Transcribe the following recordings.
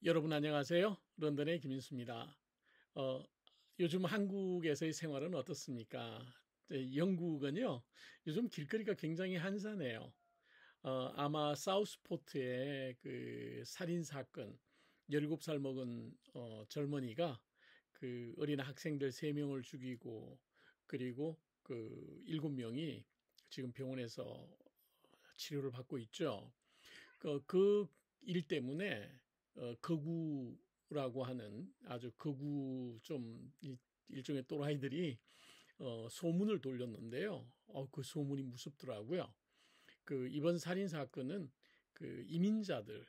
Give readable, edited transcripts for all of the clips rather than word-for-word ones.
여러분 안녕하세요. 런던의 김인수입니다. 어, 요즘 한국에서의 생활은 어떻습니까? 영국은요, 요즘 길거리가 굉장히 한산해요. 아마 사우스포트의 그 살인 사건, 17살 먹은 젊은이가 그 어린 학생들 3명을 죽이고, 그리고 그 7명이 지금 병원에서 치료를 받고 있죠. 그 일 때문에 거구라고 하는 아주 거구 좀 일종의 또라이들이 소문을 돌렸는데요. 그 소문이 무섭더라고요. 그 이번 살인 사건은 그 이민자들,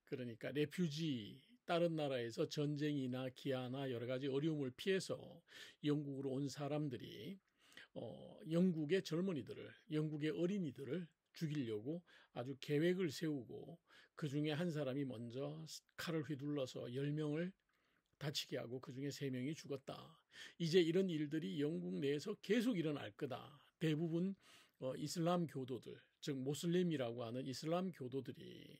그러니까 레퓨지, 다른 나라에서 전쟁이나 기아나 여러 가지 어려움을 피해서 영국으로 온 사람들이 영국의 젊은이들을, 영국의 어린이들을 죽이려고 아주 계획을 세우고, 그 중에 한 사람이 먼저 칼을 휘둘러서 10명을 다치게 하고 그 중에 3명이 죽었다. 이제 이런 일들이 영국 내에서 계속 일어날 거다. 대부분 이슬람 교도들, 즉 모슬림이라고 하는 이슬람 교도들이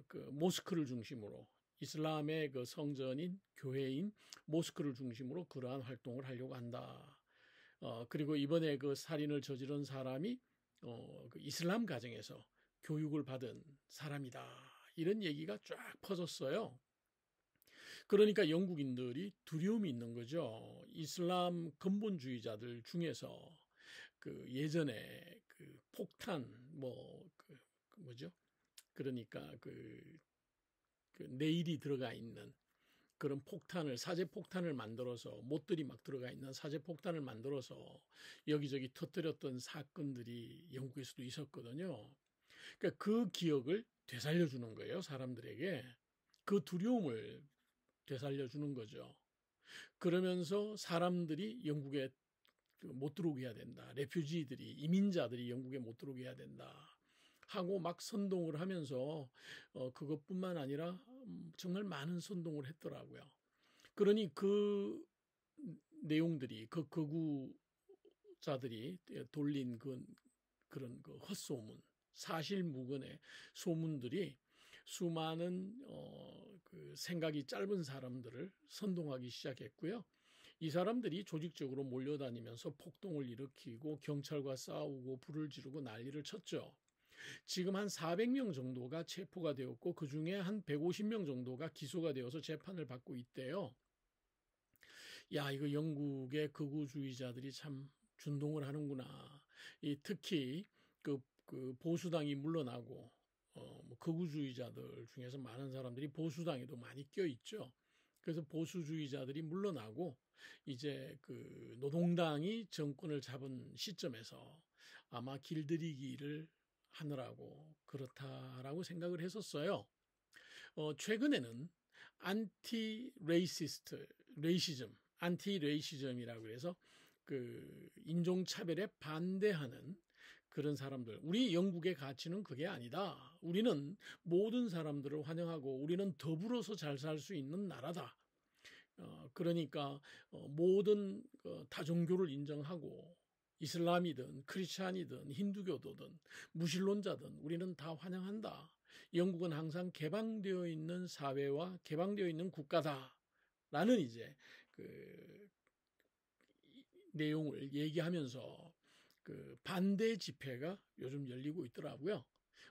그 모스크를 중심으로, 이슬람의 그 성전인 교회인 모스크를 중심으로 그러한 활동을 하려고 한다. 그리고 이번에 그 살인을 저지른 사람이 그 이슬람 가정에서 교육을 받은 사람이다. 이런 얘기가 쫙 퍼졌어요. 그러니까 영국인들이 두려움이 있는 거죠. 이슬람 근본주의자들 중에서 그 예전에 그 폭탄 그 뭐죠? 그러니까 그 네일이 들어가 있는 그런 폭탄을, 사제 폭탄을 만들어서, 못들이 막 들어가 있는 사제 폭탄을 만들어서 여기저기 터뜨렸던 사건들이 영국에서도 있었거든요. 그러니까 그 기억을 되살려주는 거예요, 사람들에게. 그 두려움을 되살려주는 거죠. 그러면서 사람들이 영국에 못 들어오게 해야 된다. 레퓨지들이, 이민자들이 영국에 못 들어오게 해야 된다. 하고 막 선동을 하면서 그것뿐만 아니라 정말 많은 선동을 했더라고요. 그러니 그 내용들이, 그 거구자들이 돌린 그런 그 헛소문, 사실무근의 소문들이 수많은 그 생각이 짧은 사람들을 선동하기 시작했고요. 이 사람들이 조직적으로 몰려다니면서 폭동을 일으키고 경찰과 싸우고 불을 지르고 난리를 쳤죠. 지금 한 400명 정도가 체포가 되었고, 그중에 한 150명 정도가 기소가 되어서 재판을 받고 있대요. 야, 이거 영국의 극우주의자들이 참 준동을 하는구나. 특히 그 보수당이 물러나고, 뭐 극우주의자들 중에서 많은 사람들이 보수당에도 많이 껴 있죠. 그래서 보수주의자들이 물러나고 이제 그 노동당이 정권을 잡은 시점에서 아마 길들이기를 하느라고 그렇다라고 생각을 했었어요. 최근에는 안티 레이시스트, 레이시즘, 안티 레이시즘이라고 해서 그 인종차별에 반대하는 그런 사람들. 우리 영국의 가치는 그게 아니다. 우리는 모든 사람들을 환영하고 우리는 더불어서 잘 살 수 있는 나라다. 그러니까 모든 다종교를 인정하고 이슬람이든 크리스찬이든 힌두교도든 무신론자든 우리는 다 환영한다. 영국은 항상 개방되어 있는 사회와 개방되어 있는 국가다라는 이제 그 내용을 얘기하면서 그 반대 집회가 요즘 열리고 있더라고요.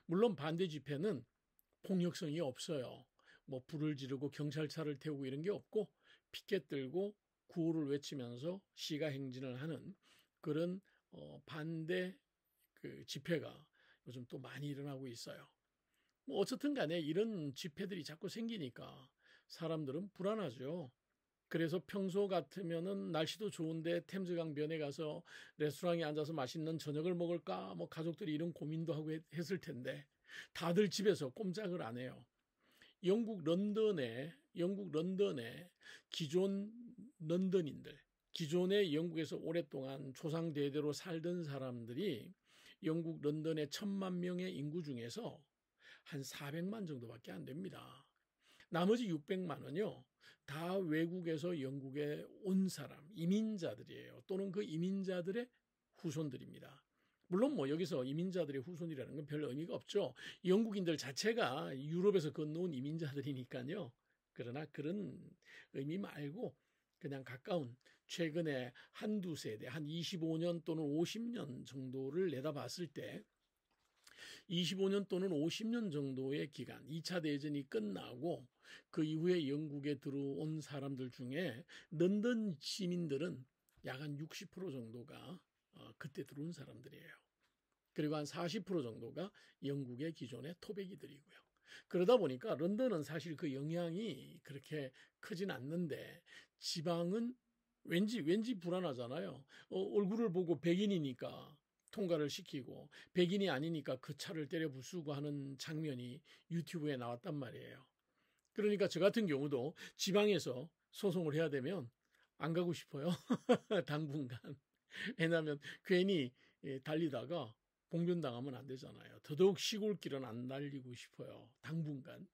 물론 반대 집회는 폭력성이 없어요. 뭐 불을 지르고 경찰차를 태우고 이런 게 없고, 피켓 들고 구호를 외치면서 시가 행진을 하는 그런 반대 그 집회가 요즘 또 많이 일어나고 있어요. 뭐 어쨌든 간에 이런 집회들이 자꾸 생기니까 사람들은 불안하죠. 그래서 평소 같으면은 날씨도 좋은데 템즈강 변에 가서 레스토랑에 앉아서 맛있는 저녁을 먹을까, 뭐 가족들이 이런 고민도 하고 했을 텐데 다들 집에서 꼼짝을 안 해요. 영국 런던에 기존 런던인들, 기존에 영국에서 오랫동안 조상대대로 살던 사람들이 영국 런던의 1,000만 명의 인구 중에서 한 400만 정도밖에 안 됩니다. 나머지 600만은요, 다 외국에서 영국에 온 사람, 이민자들이에요. 또는 그 이민자들의 후손들입니다. 물론 뭐 여기서 이민자들의 후손이라는 건 별 의미가 없죠. 영국인들 자체가 유럽에서 건너온 이민자들이니까요. 그러나 그런 의미 말고 그냥 가까운 최근에 한두 세대, 한 25년 또는 50년 정도를 내다봤을 때 25년 또는 50년 정도의 기간, 2차 대전이 끝나고 그 이후에 영국에 들어온 사람들 중에 런던 시민들은 약 한 60% 정도가 그때 들어온 사람들이에요. 그리고 한 40% 정도가 영국의 기존의 토백이들이고요. 그러다 보니까 런던은 사실 그 영향이 그렇게 크진 않는데 지방은 왠지 불안하잖아요. 얼굴을 보고 백인이니까 통과를 시키고 백인이 아니니까 그 차를 때려 부수고 하는 장면이 유튜브에 나왔단 말이에요. 그러니까 저 같은 경우도 지방에서 소송을 해야 되면 안 가고 싶어요. 당분간. 왜냐하면 괜히 달리다가 봉변당하면 안 되잖아요. 더더욱 시골길은 안 달리고 싶어요. 당분간.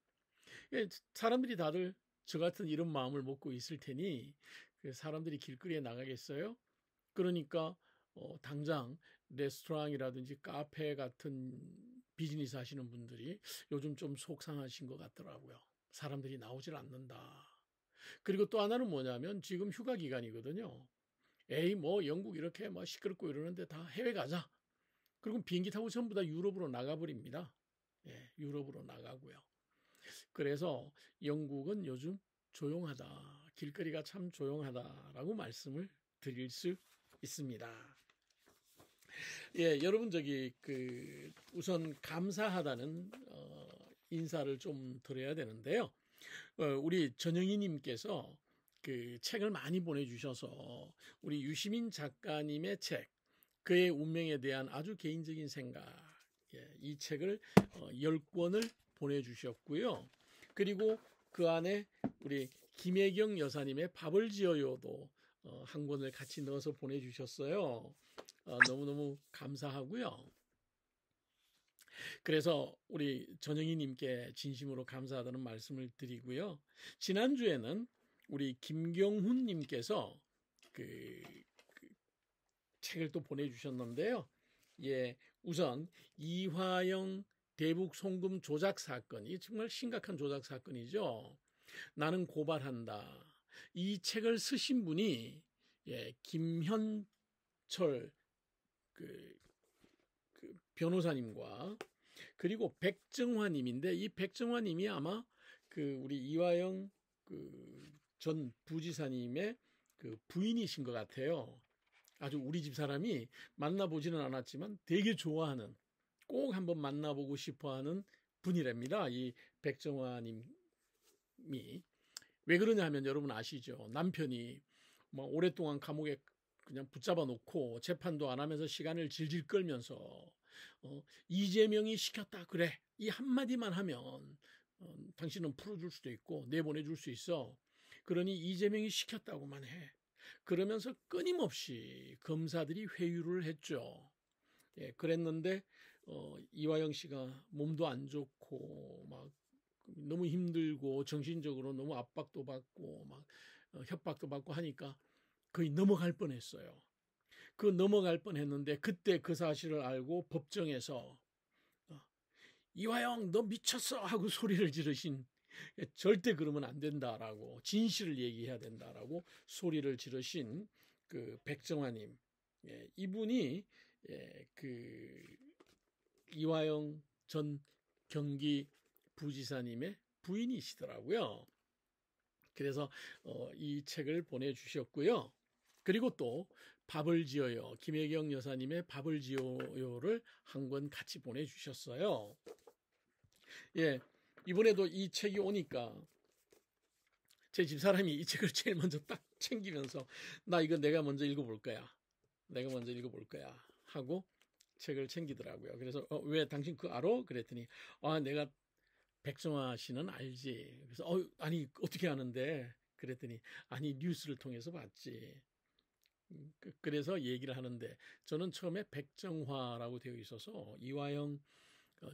사람들이 다들 저 같은 이런 마음을 먹고 있을 테니 사람들이 길거리에 나가겠어요? 그러니까 당장 레스토랑이라든지 카페 같은 비즈니스 하시는 분들이 요즘 좀 속상하신 것 같더라고요. 사람들이 나오질 않는다. 그리고 또 하나는 뭐냐면 지금 휴가 기간이거든요. 에이 뭐 영국 이렇게 뭐 시끄럽고 이러는데 다 해외 가자. 그리고 비행기 타고 전부 다 유럽으로 나가버립니다. 예, 유럽으로 나가고요. 그래서 영국은 요즘 조용하다. 길거리가 참 조용하다라고 말씀을 드릴 수 있습니다. 예, 여러분 우선 감사하다는 인사를 좀 드려야 되는데요. 우리 전영희님께서 그 책을 많이 보내주셔서 우리 유시민 작가님의 책 그의 운명에 대한 아주 개인적인 생각 이 책을 10권을 보내주셨고요. 그리고 그 안에 우리 김혜경 여사님의 밥을 지어요도 한 권을 같이 넣어서 보내주셨어요. 너무너무 감사하고요. 그래서 우리 전영희님께 진심으로 감사하다는 말씀을 드리고요. 지난주에는 우리 김경훈님께서 그 책을 또 보내주셨는데요. 예, 우선 이화영 대북 송금 조작 사건이 정말 심각한 조작 사건이죠. 나는 고발한다. 이 책을 쓰신 분이 김현철 변호사님과 그리고 백정화님인데 이 백정화님이 아마 우리 이화영 전 부지사님의 부인이신 것 같아요. 아주 우리 집 사람이 만나보지는 않았지만 되게 좋아하는 꼭 한번 만나보고 싶어하는 분이랍니다. 이 백정화님이 왜 그러냐 하면 여러분 아시죠? 남편이 뭐 오랫동안 감옥에 그냥 붙잡아 놓고 재판도 안 하면서 시간을 질질 끌면서 이재명이 시켰다 그래 이 한마디만 하면 당신은 풀어줄 수도 있고 내보내줄 수 있어. 그러니 이재명이 시켰다고만 해. 그러면서 끊임없이 검사들이 회유를 했죠. 예, 그랬는데 이화영 씨가 몸도 안 좋고 막 너무 힘들고 정신적으로 너무 압박도 받고 막 협박도 받고 하니까 거의 넘어갈 뻔했어요. 그 넘어갈 뻔했는데 그때 그 사실을 알고 법정에서 이화영 너 미쳤어 하고 소리를 지르신 절대 그러면 안 된다라고 진실을 얘기해야 된다라고 소리를 지르신 그 백정화님 이분이 이화영 전 경기 부지사님의 부인이시더라고요. 그래서 이 책을 보내주셨고요. 그리고 또 밥을 지어요. 김혜경 여사님의 밥을 지어요를 한 권 같이 보내주셨어요. 예, 이번에도 이 책이 오니까 제 집사람이 이 책을 제일 먼저 딱 챙기면서 나 이거 내가 먼저 읽어볼 거야. 내가 먼저 읽어볼 거야 하고 책을 챙기더라고요. 그래서 왜 당신 그거 알아? 그랬더니 내가 백정화 씨는 알지. 그래서 아니 어떻게 아는데? 그랬더니 아니 뉴스를 통해서 봤지. 그래서 얘기를 하는데 저는 처음에 백정화라고 되어 있어서 이화영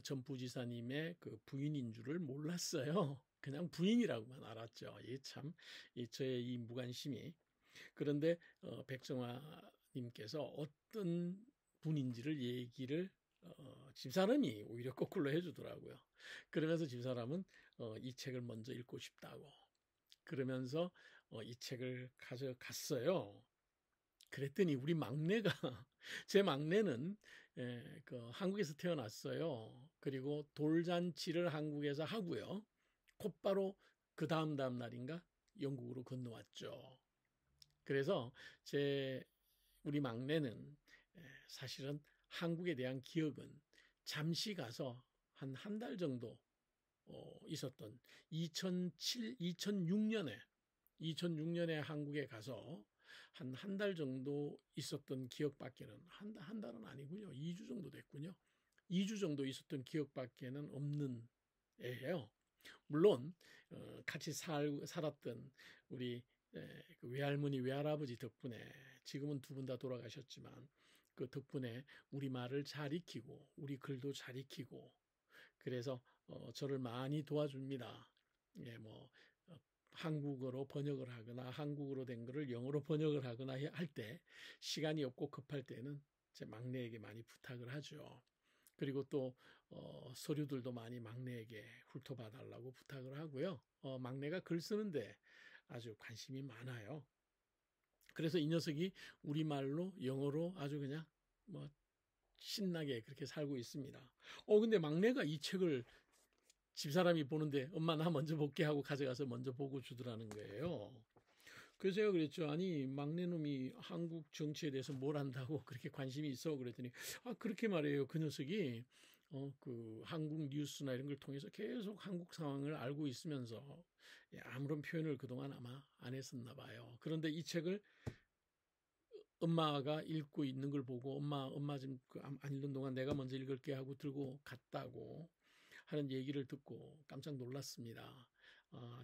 전 부지사님의 그 부인인 줄을 몰랐어요. 그냥 부인이라고만 알았죠. 저의 이 무관심이. 그런데 백정화님께서 어떤 분인지를 얘기를 집사람이 오히려 거꾸로 해주더라고요. 그러면서 집사람은 이 책을 먼저 읽고 싶다고. 그러면서 이 책을 가져갔어요. 그랬더니 우리 막내가 제 막내는 그 한국에서 태어났어요. 그리고 돌잔치를 한국에서 하고요. 곧바로 그 다음 날인가 영국으로 건너왔죠. 그래서 우리 막내는 사실은 한국에 대한 기억은 잠시 가서 한 달 정도 있었던 2006년에 한국에 가서 한 달 정도 있었던 기억밖에는 한 달은 아니군요. 2주 정도 됐군요. 2주 정도 있었던 기억밖에는 없는 애예요. 물론 같이 살았던 우리 그 외할머니 외할아버지 덕분에 지금은 두 분 다 돌아가셨지만 그 덕분에 우리 말을 잘 익히고 우리 글도 잘 익히고 그래서 저를 많이 도와줍니다. 예, 뭐 한국어로 번역을 하거나 한국어로 된 거를 영어로 번역을 하거나 할 때 시간이 없고 급할 때는 제 막내에게 많이 부탁을 하죠. 그리고 또 서류들도 많이 막내에게 훑어봐 달라고 부탁을 하고요. 막내가 글 쓰는데 아주 관심이 많아요. 그래서 이 녀석이 우리말로 영어로 아주 그냥 뭐 신나게 그렇게 살고 있습니다. 근데 막내가 이 책을 집사람이 보는데 엄마 나 먼저 볼게 하고 가져가서 먼저 보고 주더라는 거예요. 그래서 제가 그랬죠. 아니 막내놈이 한국 정치에 대해서 뭘 안다고 그렇게 관심이 있어 그랬더니 그렇게 말해요. 그 녀석이 그 한국 뉴스나 이런 걸 통해서 계속 한국 상황을 알고 있으면서 아무런 표현을 그동안 아마 안 했었나 봐요. 그런데 이 책을 엄마가 읽고 있는 걸 보고 엄마 지금 안 읽는 동안 내가 먼저 읽을게 하고 들고 갔다고 하는 얘기를 듣고 깜짝 놀랐습니다.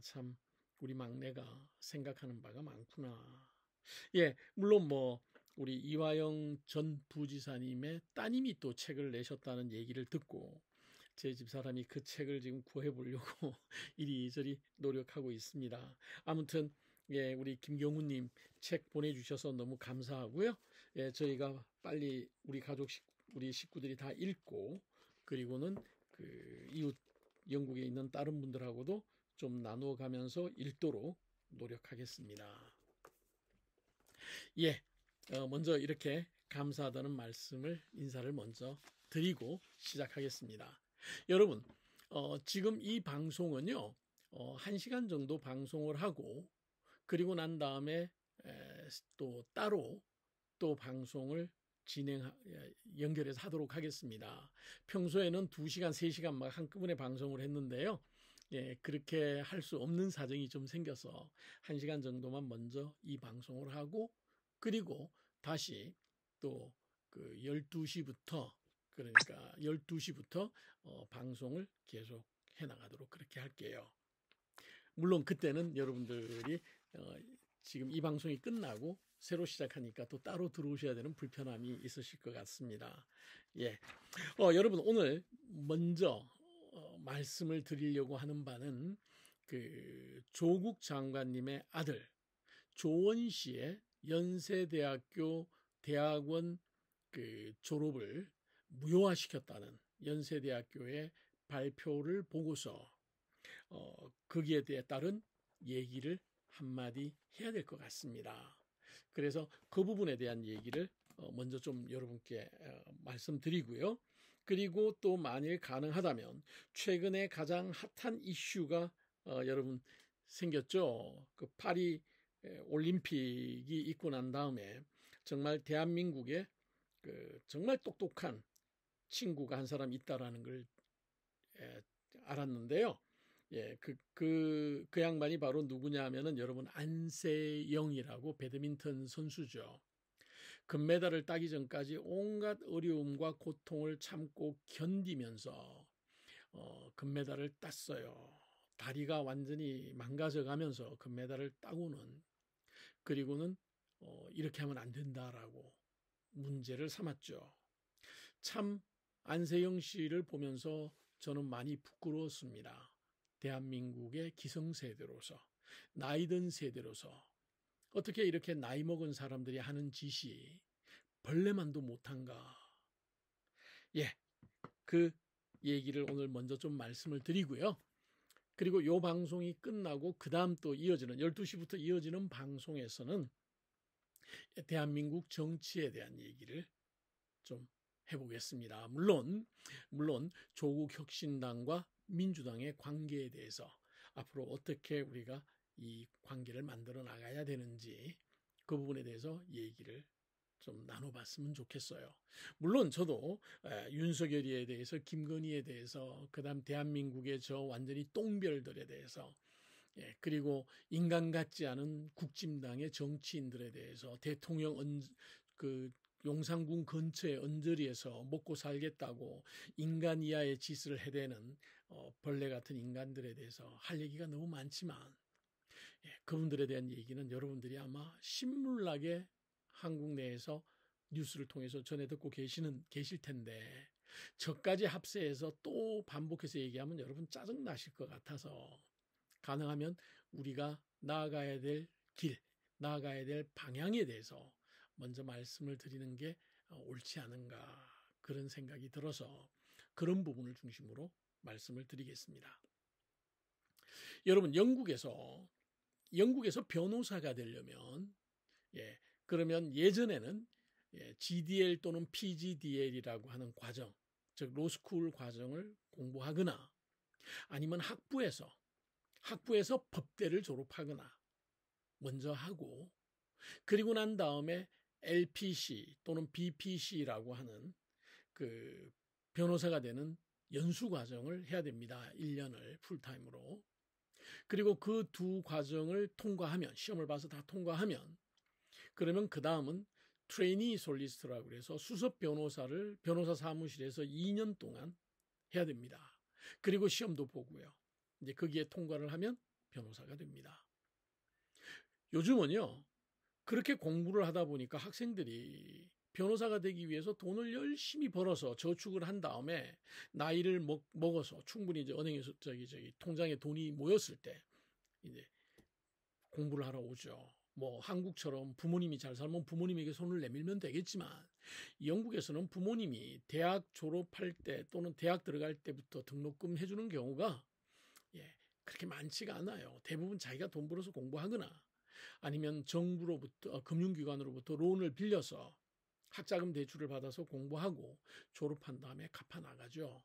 참 우리 막내가 생각하는 바가 많구나. 예, 물론 뭐 우리 이화영 전 부지사님의 따님이 또 책을 내셨다는 얘기를 듣고 제 집사람이 그 책을 지금 구해보려고 이리저리 노력하고 있습니다. 아무튼 예, 우리 김경훈님 책 보내주셔서 너무 감사하고요. 예, 저희가 빨리 우리 식구들이 다 읽고 그리고는 그 이웃 영국에 있는 다른 분들하고도 좀 나누어 가면서 읽도록 노력하겠습니다. 예, 먼저 이렇게 감사하다는 인사를 먼저 드리고 시작하겠습니다. 여러분, 지금 이 방송은요, 1시간 정도 방송을 하고, 그리고 난 다음에 또 따로 또 방송을 연결해서 하도록 하겠습니다. 평소에는 2시간, 3시간 막 한꺼번에 방송을 했는데요. 예, 그렇게 할 수 없는 사정이 좀 생겨서 1시간 정도만 먼저 이 방송을 하고 그리고 다시 또 그 12시부터 그러니까 12시부터 방송을 계속 해나가도록 그렇게 할게요. 물론 그때는 여러분들이 지금 이 방송이 끝나고 새로 시작하니까 또 따로 들어오셔야 되는 불편함이 있으실 것 같습니다. 예, 여러분 오늘 먼저 말씀을 드리려고 하는 바는 그 조국 장관님의 아들 조원 씨의 연세대학교 대학원 그 졸업을 무효화시켰다는 연세대학교의 발표를 보고서 거기에 따른 얘기를 한마디 해야 될 것 같습니다. 그래서 그 부분에 대한 얘기를 먼저 좀 여러분께 말씀드리고요. 그리고 또 만일 가능하다면 최근에 가장 핫한 이슈가 여러분 생겼죠. 그 파리 올림픽이 있고 난 다음에 정말 대한민국에 그 정말 똑똑한 친구가 한 사람 있다라는 걸 알았는데요. 예, 그 양반이 바로 누구냐 하면은 여러분 안세영이라고 배드민턴 선수죠. 금메달을 따기 전까지 온갖 어려움과 고통을 참고 견디면서 금메달을 땄어요. 다리가 완전히 망가져 가면서 금메달을 따고는 그리고는 이렇게 하면 안 된다라고 문제를 삼았죠. 참 안세영 씨를 보면서 저는 많이 부끄러웠습니다. 대한민국의 기성세대로서 나이든 세대로서 어떻게 이렇게 나이 먹은 사람들이 하는 짓이 벌레만도 못한가. 예, 그 얘기를 오늘 먼저 좀 말씀을 드리고요. 그리고 요 방송이 끝나고 그 다음 또 이어지는 12시부터 이어지는 방송에서는 대한민국 정치에 대한 얘기를 좀 해보겠습니다. 물론 조국 혁신당과 민주당의 관계에 대해서 앞으로 어떻게 우리가 이 관계를 만들어 나가야 되는지 그 부분에 대해서 얘기를 좀 나눠봤으면 좋겠어요. 물론 저도 윤석열이에 대해서, 김건희에 대해서, 그다음 대한민국의 저 완전히 똥별들에 대해서, 그리고 인간 같지 않은 국진당의 정치인들에 대해서, 대통령 그 용산군 근처의 언저리에서 먹고 살겠다고 인간 이하의 짓을 해대는 벌레 같은 인간들에 대해서 할 얘기가 너무 많지만, 그분들에 대한 얘기는 여러분들이 아마 신물나게 한국 내에서 뉴스를 통해서 전해 듣고 계실 텐데, 저까지 합세해서 또 반복해서 얘기하면 여러분 짜증 나실 것 같아서 가능하면 우리가 나아가야 될 길, 나아가야 될 방향에 대해서 먼저 말씀을 드리는 게 옳지 않은가, 그런 생각이 들어서 그런 부분을 중심으로 말씀을 드리겠습니다. 여러분, 영국에서 변호사가 되려면, 그러면 예전에는 GDL 또는 PGDL이라고 하는 과정, 즉 로스쿨 과정을 공부하거나 아니면 학부에서 법대를 졸업하거나 먼저 하고, 그리고 난 다음에 LPC 또는 BPC라고 하는 그 변호사가 되는 연수 과정을 해야 됩니다. 1년을 풀타임으로. 그리고 그 두 과정을 통과하면, 시험을 봐서 다 통과하면, 그러면 그 다음은 트레이니 솔리스트라고 해서 수석 변호사를 변호사 사무실에서 2년 동안 해야 됩니다. 그리고 시험도 보고요. 이제 거기에 통과를 하면 변호사가 됩니다. 요즘은요, 그렇게 공부를 하다 보니까 학생들이 변호사가 되기 위해서 돈을 열심히 벌어서 저축을 한 다음에 나이를 먹어서 충분히 이제 은행에서 통장에 돈이 모였을 때 이제 공부를 하러 오죠. 뭐 한국처럼 부모님이 잘 살면 부모님에게 손을 내밀면 되겠지만, 영국에서는 부모님이 대학 졸업할 때 또는 대학 들어갈 때부터 등록금 해주는 경우가 그렇게 많지가 않아요. 대부분 자기가 돈 벌어서 공부하거나 아니면 정부로부터, 금융기관으로부터 론을 빌려서 학자금 대출을 받아서 공부하고 졸업한 다음에 갚아 나가죠.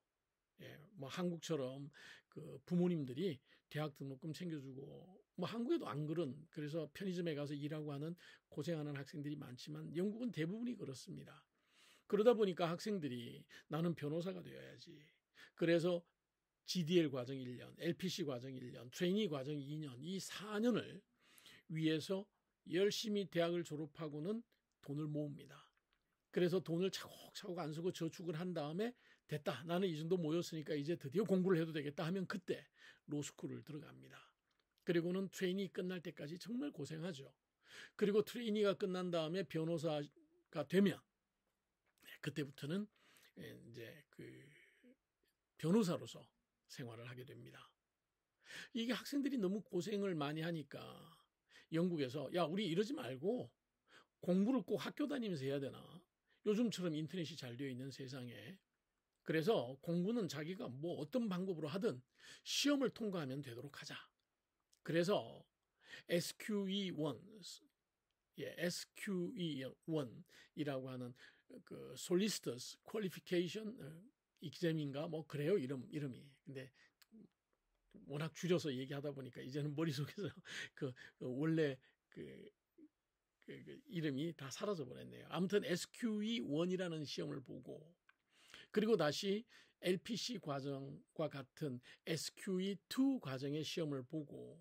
뭐 한국처럼 그 부모님들이 대학 등록금 챙겨주고, 뭐 한국에도 안 그래서 편의점에 가서 일하고 하는 고생하는 학생들이 많지만 영국은 대부분이 그렇습니다. 그러다 보니까 학생들이 나는 변호사가 되어야지. 그래서 GDL 과정 1년, LPC 과정 1년, 트레이니 과정 2년, 이 4년을 위해서 열심히 대학을 졸업하고는 돈을 모읍니다. 그래서 돈을 차곡차곡 안 쓰고 저축을 한 다음에 됐다, 나는 이 정도 모였으니까 이제 드디어 공부를 해도 되겠다 하면 그때 로스쿨을 들어갑니다. 그리고는 트레이니 끝날 때까지 정말 고생하죠. 그리고 트레이니가 끝난 다음에 변호사가 되면 그때부터는 이제 그 변호사로서 생활을 하게 됩니다. 이게 학생들이 너무 고생을 많이 하니까 영국에서 야, 우리 이러지 말고 공부를 꼭 학교 다니면서 해야 되나? 요즘처럼 인터넷이 잘 되어 있는 세상에. 그래서 공부는 자기가 뭐 어떤 방법으로 하든 시험을 통과하면 되도록 하자. 그래서 SQE1, SQE1이라고 하는 그 Solicitors Qualification Exam인가 뭐 그래요, 이름이. 근데 워낙 줄여서 얘기하다 보니까 이제는 머릿속에서 그 원래 그 이름이 다 사라져 버렸네요. 아무튼 SQE1이라는 시험을 보고, 그리고 다시 LPC 과정과 같은 SQE2 과정의 시험을 보고,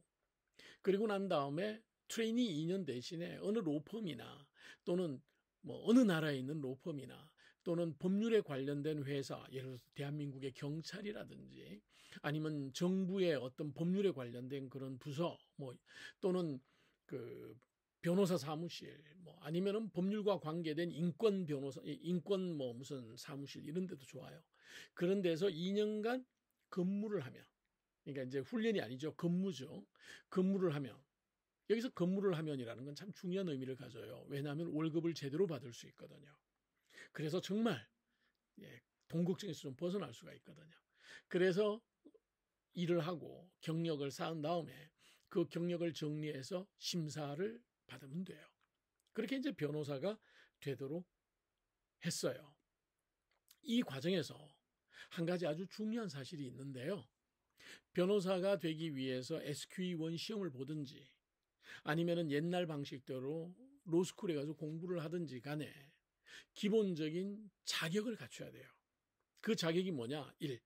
그리고 난 다음에 트레이니 2년 대신에 어느 로펌이나 또는 뭐 어느 나라에 있는 로펌이나 또는 법률에 관련된 회사, 예를 들어서 대한민국의 경찰이라든지 아니면 정부의 어떤 법률에 관련된 그런 부서, 뭐 또는 그 변호사 사무실, 뭐 아니면은 법률과 관계된 인권 변호사, 인권 뭐 무슨 사무실 이런 데도 좋아요. 그런 데서 2년간 근무를 하면, 그러니까 이제 훈련이 아니죠, 근무죠. 근무를 하면, 여기서 근무를 하면이라는 건 참 중요한 의미를 가져요. 왜냐하면 월급을 제대로 받을 수 있거든요. 그래서 정말 돈 걱정에서 좀 벗어날 수가 있거든요. 그래서 일을 하고 경력을 쌓은 다음에 그 경력을 정리해서 심사를 받으면 돼요. 그렇게 이제 변호사가 되도록 했어요. 이 과정에서 한 가지 아주 중요한 사실이 있는데요. 변호사가 되기 위해서 SQE1 시험을 보든지 아니면은 옛날 방식대로 로스쿨에 가서 공부를 하든지 간에 기본적인 자격을 갖춰야 돼요. 그 자격이 뭐냐? 1.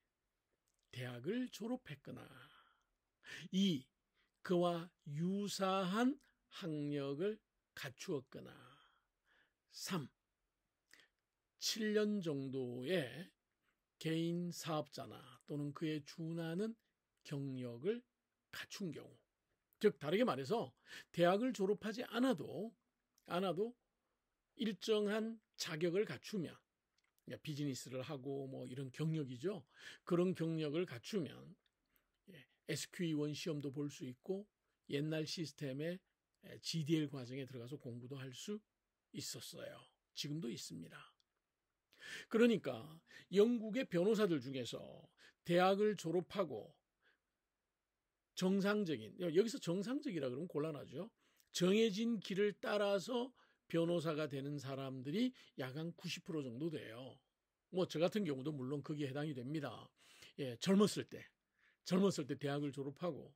대학을 졸업했거나 2. 그와 유사한 학력을 갖추었거나 3. 7년 정도의 개인 사업자나 또는 그에 준하는 경력을 갖춘 경우, 즉 다르게 말해서 대학을 졸업하지 않아도 일정한 자격을 갖추면, 비즈니스를 하고 뭐 이런 경력이죠. 그런 경력을 갖추면 SQE1 시험도 볼 수 있고 옛날 시스템의 GDL 과정에 들어가서 공부도 할 수 있었어요. 지금도 있습니다. 그러니까 영국의 변호사들 중에서 대학을 졸업하고 정상적인, 여기서 정상적이라 그러면 곤란하죠. 정해진 길을 따라서 변호사가 되는 사람들이 약 한 90% 정도 돼요. 뭐 저 같은 경우도 물론 거기에 해당이 됩니다. 젊었을 때 대학을 졸업하고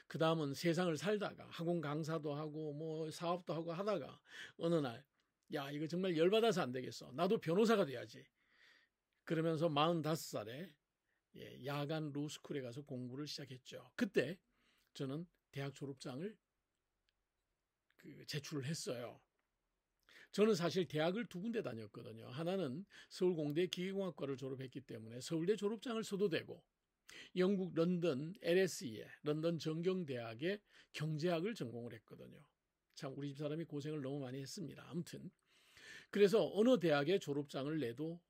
그 다음은 세상을 살다가 학원 강사도 하고 뭐 사업도 하고 하다가 어느 날 야, 이거 정말 열받아서 안 되겠어. 나도 변호사가 돼야지. 그러면서 45살에 야간 로스쿨에 가서 공부를 시작했죠. 그때 저는 대학 졸업장을 제출을 했어요. 저는 사실 대학을 두 군데 다녔거든요. 하나는 서울공대 기계공학과를 졸업했기 때문에 서울대 졸업장을 써도 되고, 영국 런던 LSE에 런던 정경대학의 경제학을 전공을 했거든요. 참 우리 집사람이 고생을 너무 많이 했습니다. 아무튼 그래서 어느 대학의 졸업장을 내도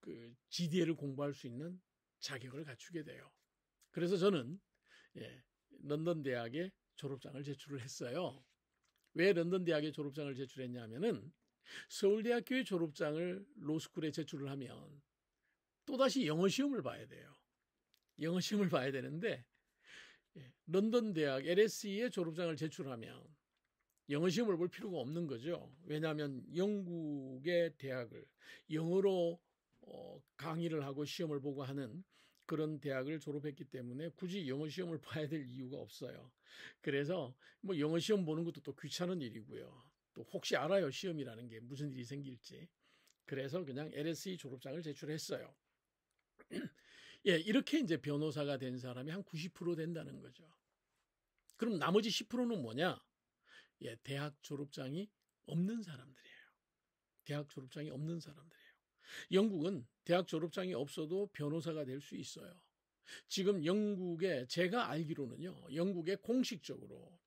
그 GDL을 공부할 수 있는 자격을 갖추게 돼요. 그래서 저는 런던 대학의 졸업장을 제출을 했어요. 왜 런던 대학의 졸업장을 제출했냐면은 서울대학교의 졸업장을 로스쿨에 제출을 하면 또다시 영어 시험을 봐야 돼요. 영어 시험을 봐야 되는데 런던 대학 LSE의 졸업장을 제출하면 영어 시험을 볼 필요가 없는 거죠. 왜냐하면 영국의 대학을 영어로 강의를 하고 시험을 보고 하는 그런 대학을 졸업했기 때문에 굳이 영어 시험을 봐야 될 이유가 없어요. 그래서 뭐 영어 시험 보는 것도 또 귀찮은 일이고요. 또 혹시 알아요, 시험이라는 게 무슨 일이 생길지. 그래서 그냥 LSE 졸업장을 제출했어요. 이렇게 이제 변호사가 된 사람이 한 90% 된다는 거죠. 그럼 나머지 10%는 뭐냐? 대학 졸업장이 없는 사람들이에요. 대학 졸업장이 없는 사람들이에요. 영국은 대학 졸업장이 없어도 변호사가 될 수 있어요. 지금 영국에 제가 알기로는요. 영국에 공식적으로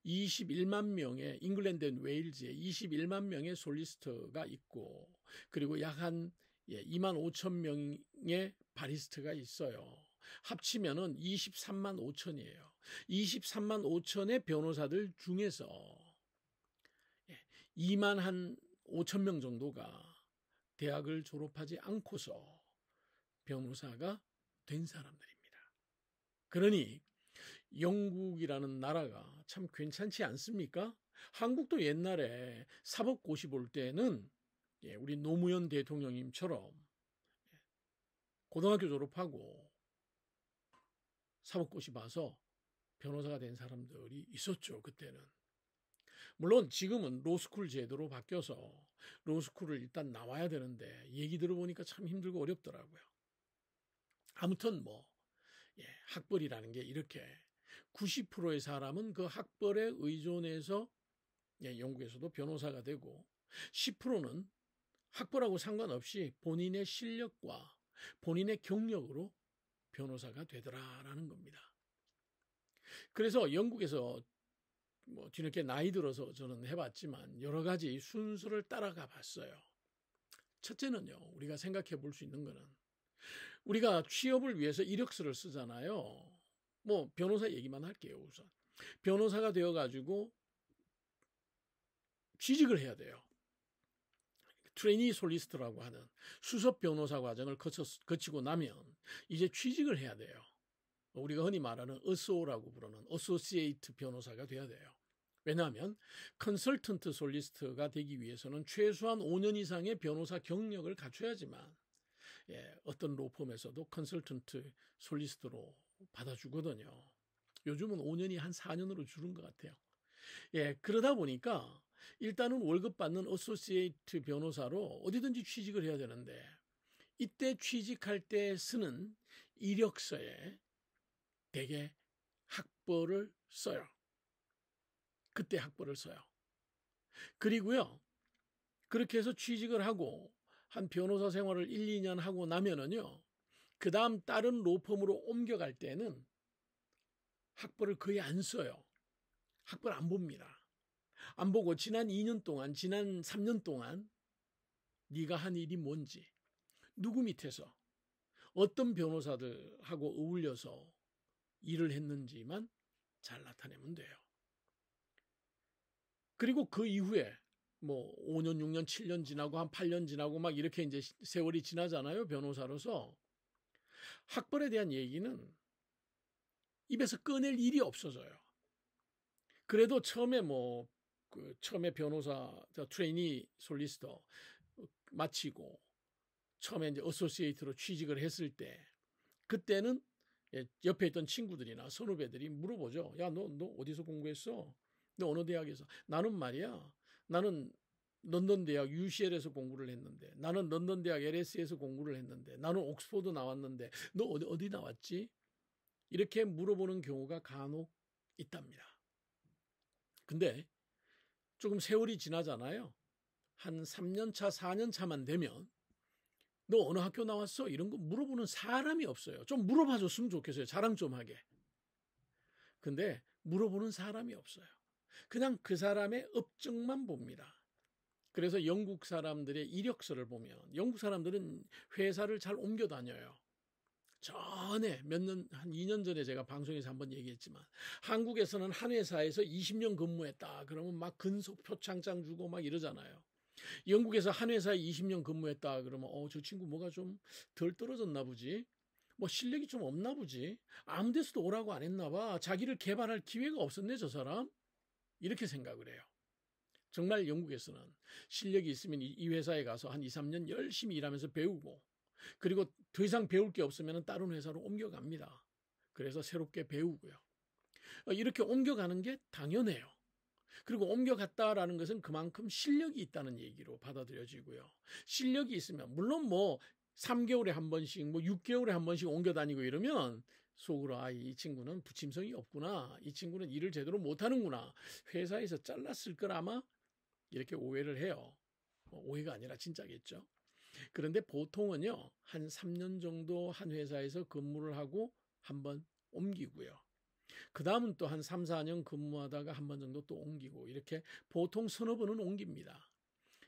21만 명의 잉글랜드 앤 웨일즈에 21만 명의 솔리스터가 있고 그리고 약 한 2만 5천 명의 바리스트가 있어요. 합치면은 23만 5천이에요. 23만 5천의 변호사들 중에서 2만 한 5천 명 정도가 대학을 졸업하지 않고서 변호사가 된 사람들입니다. 그러니 영국이라는 나라가 참 괜찮지 않습니까? 한국도 옛날에 사법고시 볼 때는 우리 노무현 대통령님처럼 고등학교 졸업하고 사법고시 봐서 변호사가 된 사람들이 있었죠. 그때는. 물론 지금은 로스쿨 제도로 바뀌어서 로스쿨을 일단 나와야 되는데 얘기 들어보니까 참 힘들고 어렵더라고요. 아무튼 학벌이라는 게 이렇게 90%의 사람은 그 학벌에 의존해서 영국에서도 변호사가 되고 10%는 학벌하고 상관없이 본인의 실력과 본인의 경력으로 변호사가 되더라라는 겁니다. 그래서 영국에서 뒤늦게 나이 들어서 저는 해봤지만 여러 가지 순서를 따라가 봤어요. 첫째는요, 우리가 생각해 볼 수 있는 거는 우리가 취업을 위해서 이력서를 쓰잖아요. 변호사 얘기만 할게요, 우선. 변호사가 되어가지고 취직을 해야 돼요. 트레이니 솔리스트라고 하는 수석 변호사 과정을 거치고 나면 이제 취직을 해야 돼요. 우리가 흔히 말하는 어소라고 부르는 어소시에이트 변호사가 돼야 돼요. 왜냐하면 컨설턴트 솔리스트가 되기 위해서는 최소한 5년 이상의 변호사 경력을 갖춰야지만 어떤 로펌에서도 컨설턴트 솔리스트로 받아주거든요. 요즘은 5년이 한 4년으로 줄은 것 같아요. 그러다 보니까 일단은 월급 받는 어소시에이트 변호사로 어디든지 취직을 해야 되는데 이때 취직할 때 쓰는 이력서에 대개 학벌을 써요. 그때 학벌을 써요. 그리고요, 그렇게 해서 취직을 하고 한 변호사 생활을 1, 2년 하고 나면은요, 그 다음 다른 로펌으로 옮겨갈 때는 학벌을 거의 안 써요. 학벌 안 봅니다. 안 보고 지난 2년 동안, 지난 3년 동안 네가 한 일이 뭔지, 누구 밑에서 어떤 변호사들하고 어울려서 일을 했는지만 잘 나타내면 돼요. 그리고 그 이후에 뭐 5년, 6년, 7년 지나고 한 8년 지나고 막 이렇게 이제 세월이 지나잖아요. 변호사로서. 학벌에 대한 얘기는 입에서 꺼낼 일이 없어져요. 그래도 처음에 처음에 변호사, 트레이니 솔리스터 마치고 처음에 이제 어소시에이트로 취직을 했을 때 그때는 옆에 있던 친구들이나 선후배들이 물어보죠. 야, 너 어디서 공부했어? 너 어느 대학에서? 나는 말이야. 나는 런던 대학 UCL에서 공부를 했는데, 나는 런던 대학 LSE에서 공부를 했는데, 나는 옥스퍼드 나왔는데, 너 어디 나왔지? 이렇게 물어보는 경우가 간혹 있답니다. 근데 조금 세월이 지나잖아요. 한 3년 차, 4년 차만 되면 너 어느 학교 나왔어? 이런 거 물어보는 사람이 없어요. 좀 물어봐 줬으면 좋겠어요. 자랑 좀 하게. 근데 물어보는 사람이 없어요. 그냥 그 사람의 업적만 봅니다. 그래서 영국 사람들의 이력서를 보면 영국 사람들은 회사를 잘 옮겨 다녀요. 전에 한 2년 전에 제가 방송에서 한번 얘기했지만 한국에서는 한 회사에서 20년 근무했다. 그러면 막 근속 표창장 주고 막 이러잖아요. 영국에서 한 회사에 20년 근무했다. 그러면 저 친구 뭐가 좀 덜 떨어졌나 보지. 뭐 실력이 좀 없나 보지. 아무 데서도 오라고 안 했나 봐. 자기를 개발할 기회가 없었네 저 사람. 이렇게 생각을 해요. 정말 영국에서는 실력이 있으면 이 회사에 가서 한 2, 3년 열심히 일하면서 배우고 그리고 더 이상 배울 게 없으면 다른 회사로 옮겨갑니다. 그래서 새롭게 배우고요. 이렇게 옮겨가는 게 당연해요. 그리고 옮겨갔다라는 것은 그만큼 실력이 있다는 얘기로 받아들여지고요. 실력이 있으면 물론 뭐 3개월에 한 번씩 뭐 6개월에 한 번씩 옮겨 다니고 이러면 속으로 이 친구는 부침성이 없구나. 이 친구는 일을 제대로 못하는구나. 회사에서 잘랐을 걸 아마 이렇게 오해를 해요. 오해가 아니라 진짜겠죠. 그런데 보통은요. 한 3년 정도 한 회사에서 근무를 하고 한번 옮기고요. 그 다음은 또 한 3, 4년 근무하다가 한 번 정도 또 옮기고 이렇게 보통 서너 번은 옮깁니다.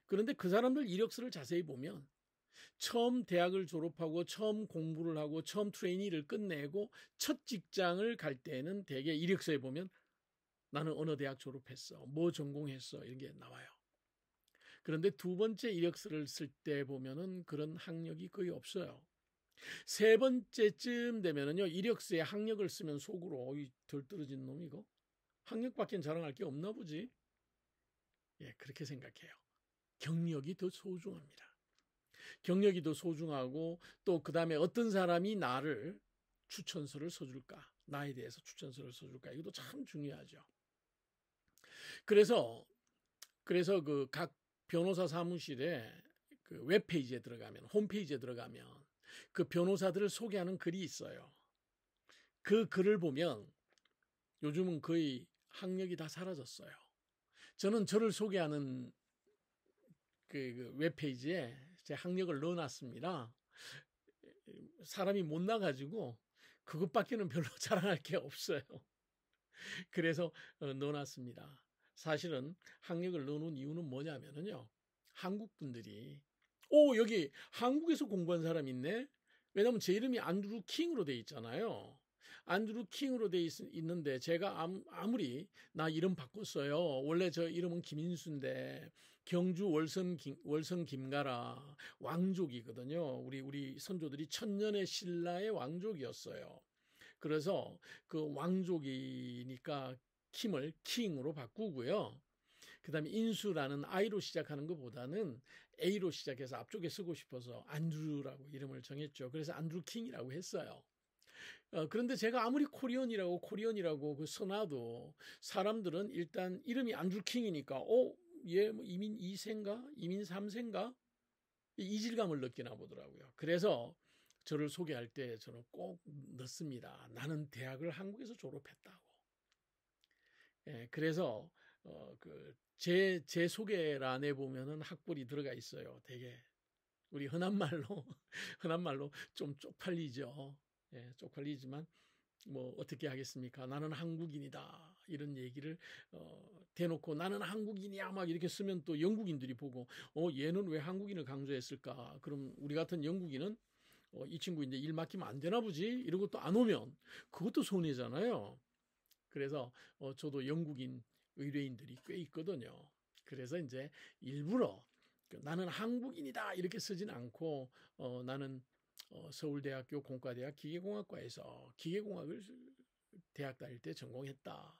그런데 그 사람들 이력서를 자세히 보면 처음 대학을 졸업하고 처음 공부를 하고 처음 트레이니를 끝내고 첫 직장을 갈 때는 대개 이력서에 보면 나는 어느 대학 졸업했어, 뭐 전공했어 이런 게 나와요. 그런데 두 번째 이력서를 쓸 때 보면은 그런 학력이 거의 없어요. 세 번째쯤 되면은요 이력서에 학력을 쓰면 속으로 덜 떨어진 놈이고 학력밖에 자랑할 게 없나 보지. 그렇게 생각해요. 경력이 더 소중합니다. 경력이 더 소중하고 또 그 다음에 어떤 사람이 나를 추천서를 써줄까, 나에 대해서 추천서를 써줄까 이것도 참 중요하죠. 그래서 그 각 변호사 사무실에 그 웹페이지에 들어가면 홈페이지에 들어가면 그 변호사들을 소개하는 글이 있어요. 그 글을 보면 요즘은 거의 학력이 다 사라졌어요. 저는 저를 소개하는 그 웹페이지에 제 학력을 넣어놨습니다. 사람이 못 나가지고 그것밖에는 별로 자랑할 게 없어요. 그래서 넣어놨습니다. 사실은 학력을 넣어놓은 이유는 뭐냐면요. 한국 분들이 여기 한국에서 공부한 사람 있네. 왜냐하면 제 이름이 안드루 킹으로 돼 있잖아요. 안드루 킹으로 돼 있는데 제가 아무리 나 이름 바꿨어요. 원래 저 이름은 김인수인데 경주 월성 김가라 왕족이거든요. 우리 선조들이 천년의 신라의 왕족이었어요. 그래서 그 왕족이니까 킴을 킹으로 바꾸고요. 그 다음에 인수라는 I로 시작하는 것보다는 A로 시작해서 앞쪽에 쓰고 싶어서 안드루라고 이름을 정했죠. 그래서 안드루 킹이라고 했어요. 그런데 제가 아무리 코리언이라고 그 써놔도 사람들은 일단 이름이 안드루 킹이니까 얘 뭐 이민 2세인가? 이민 3세인가? 이질감을 느끼나 보더라고요. 그래서 저를 소개할 때 저는 꼭 넣습니다. 나는 대학을 한국에서 졸업했다고. 예, 그래서 제 소개란에 보면은 학벌이 들어가 있어요. 되게 우리 흔한 말로 좀 쪽팔리죠. 예, 쪽팔리지만 뭐 어떻게 하겠습니까? 나는 한국인이다. 이런 얘기를 대놓고 나는 한국인이야 막 이렇게 쓰면 또 영국인들이 보고 얘는 왜 한국인을 강조했을까? 그럼 우리 같은 영국인은 이 친구 이제 일 맡기면 안 되나 보지? 이러고 또 안 오면 그것도 손해잖아요. 그래서 저도 영국인 의뢰인들이 꽤 있거든요. 그래서 이제 일부러 나는 한국인이다 이렇게 쓰진 않고 나는 서울대학교 공과대학 기계공학과에서 기계공학을 대학 다닐 때 전공했다.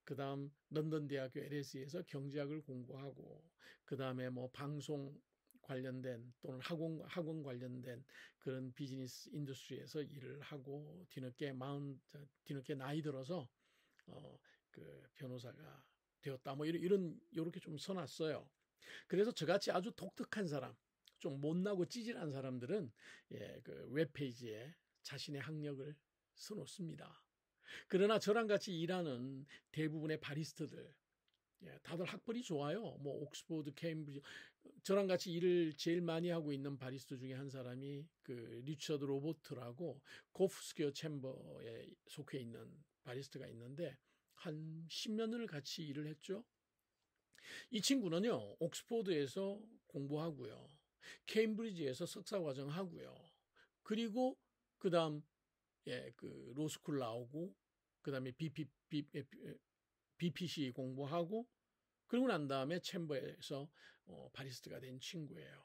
그 다음 런던대학교 LSE에서 경제학을 공부하고 그 다음에 뭐 방송 관련된 또는 학원 관련된 그런 비즈니스 인더스트리에서 일을 하고 뒤늦게 나이 들어서 그 변호사가 되었다. 뭐 이렇게 좀 써놨어요. 그래서 저같이 아주 독특한 사람, 좀 못나고 찌질한 사람들은 그 웹페이지에 자신의 학력을 써놓습니다. 그러나 저랑 같이 일하는 대부분의 바리스트들, 다들 학벌이 좋아요. 뭐 옥스포드, 케임브리지. 저랑 같이 일을 제일 많이 하고 있는 바리스트 중에 한 사람이 그 리처드 로버트라고 고프스퀘어 챔버에 속해 있는 바리스트가 있는데 한 10몇 년을 같이 일을 했죠. 이 친구는요, 옥스포드에서 공부하고요. 케임브리지에서 석사과정 하고요. 그리고 그 다음, 그 로스쿨 나오고, 그 다음에 BPC 공부하고, 그러고 난 다음에 챔버에서 바리스트가 된 친구예요.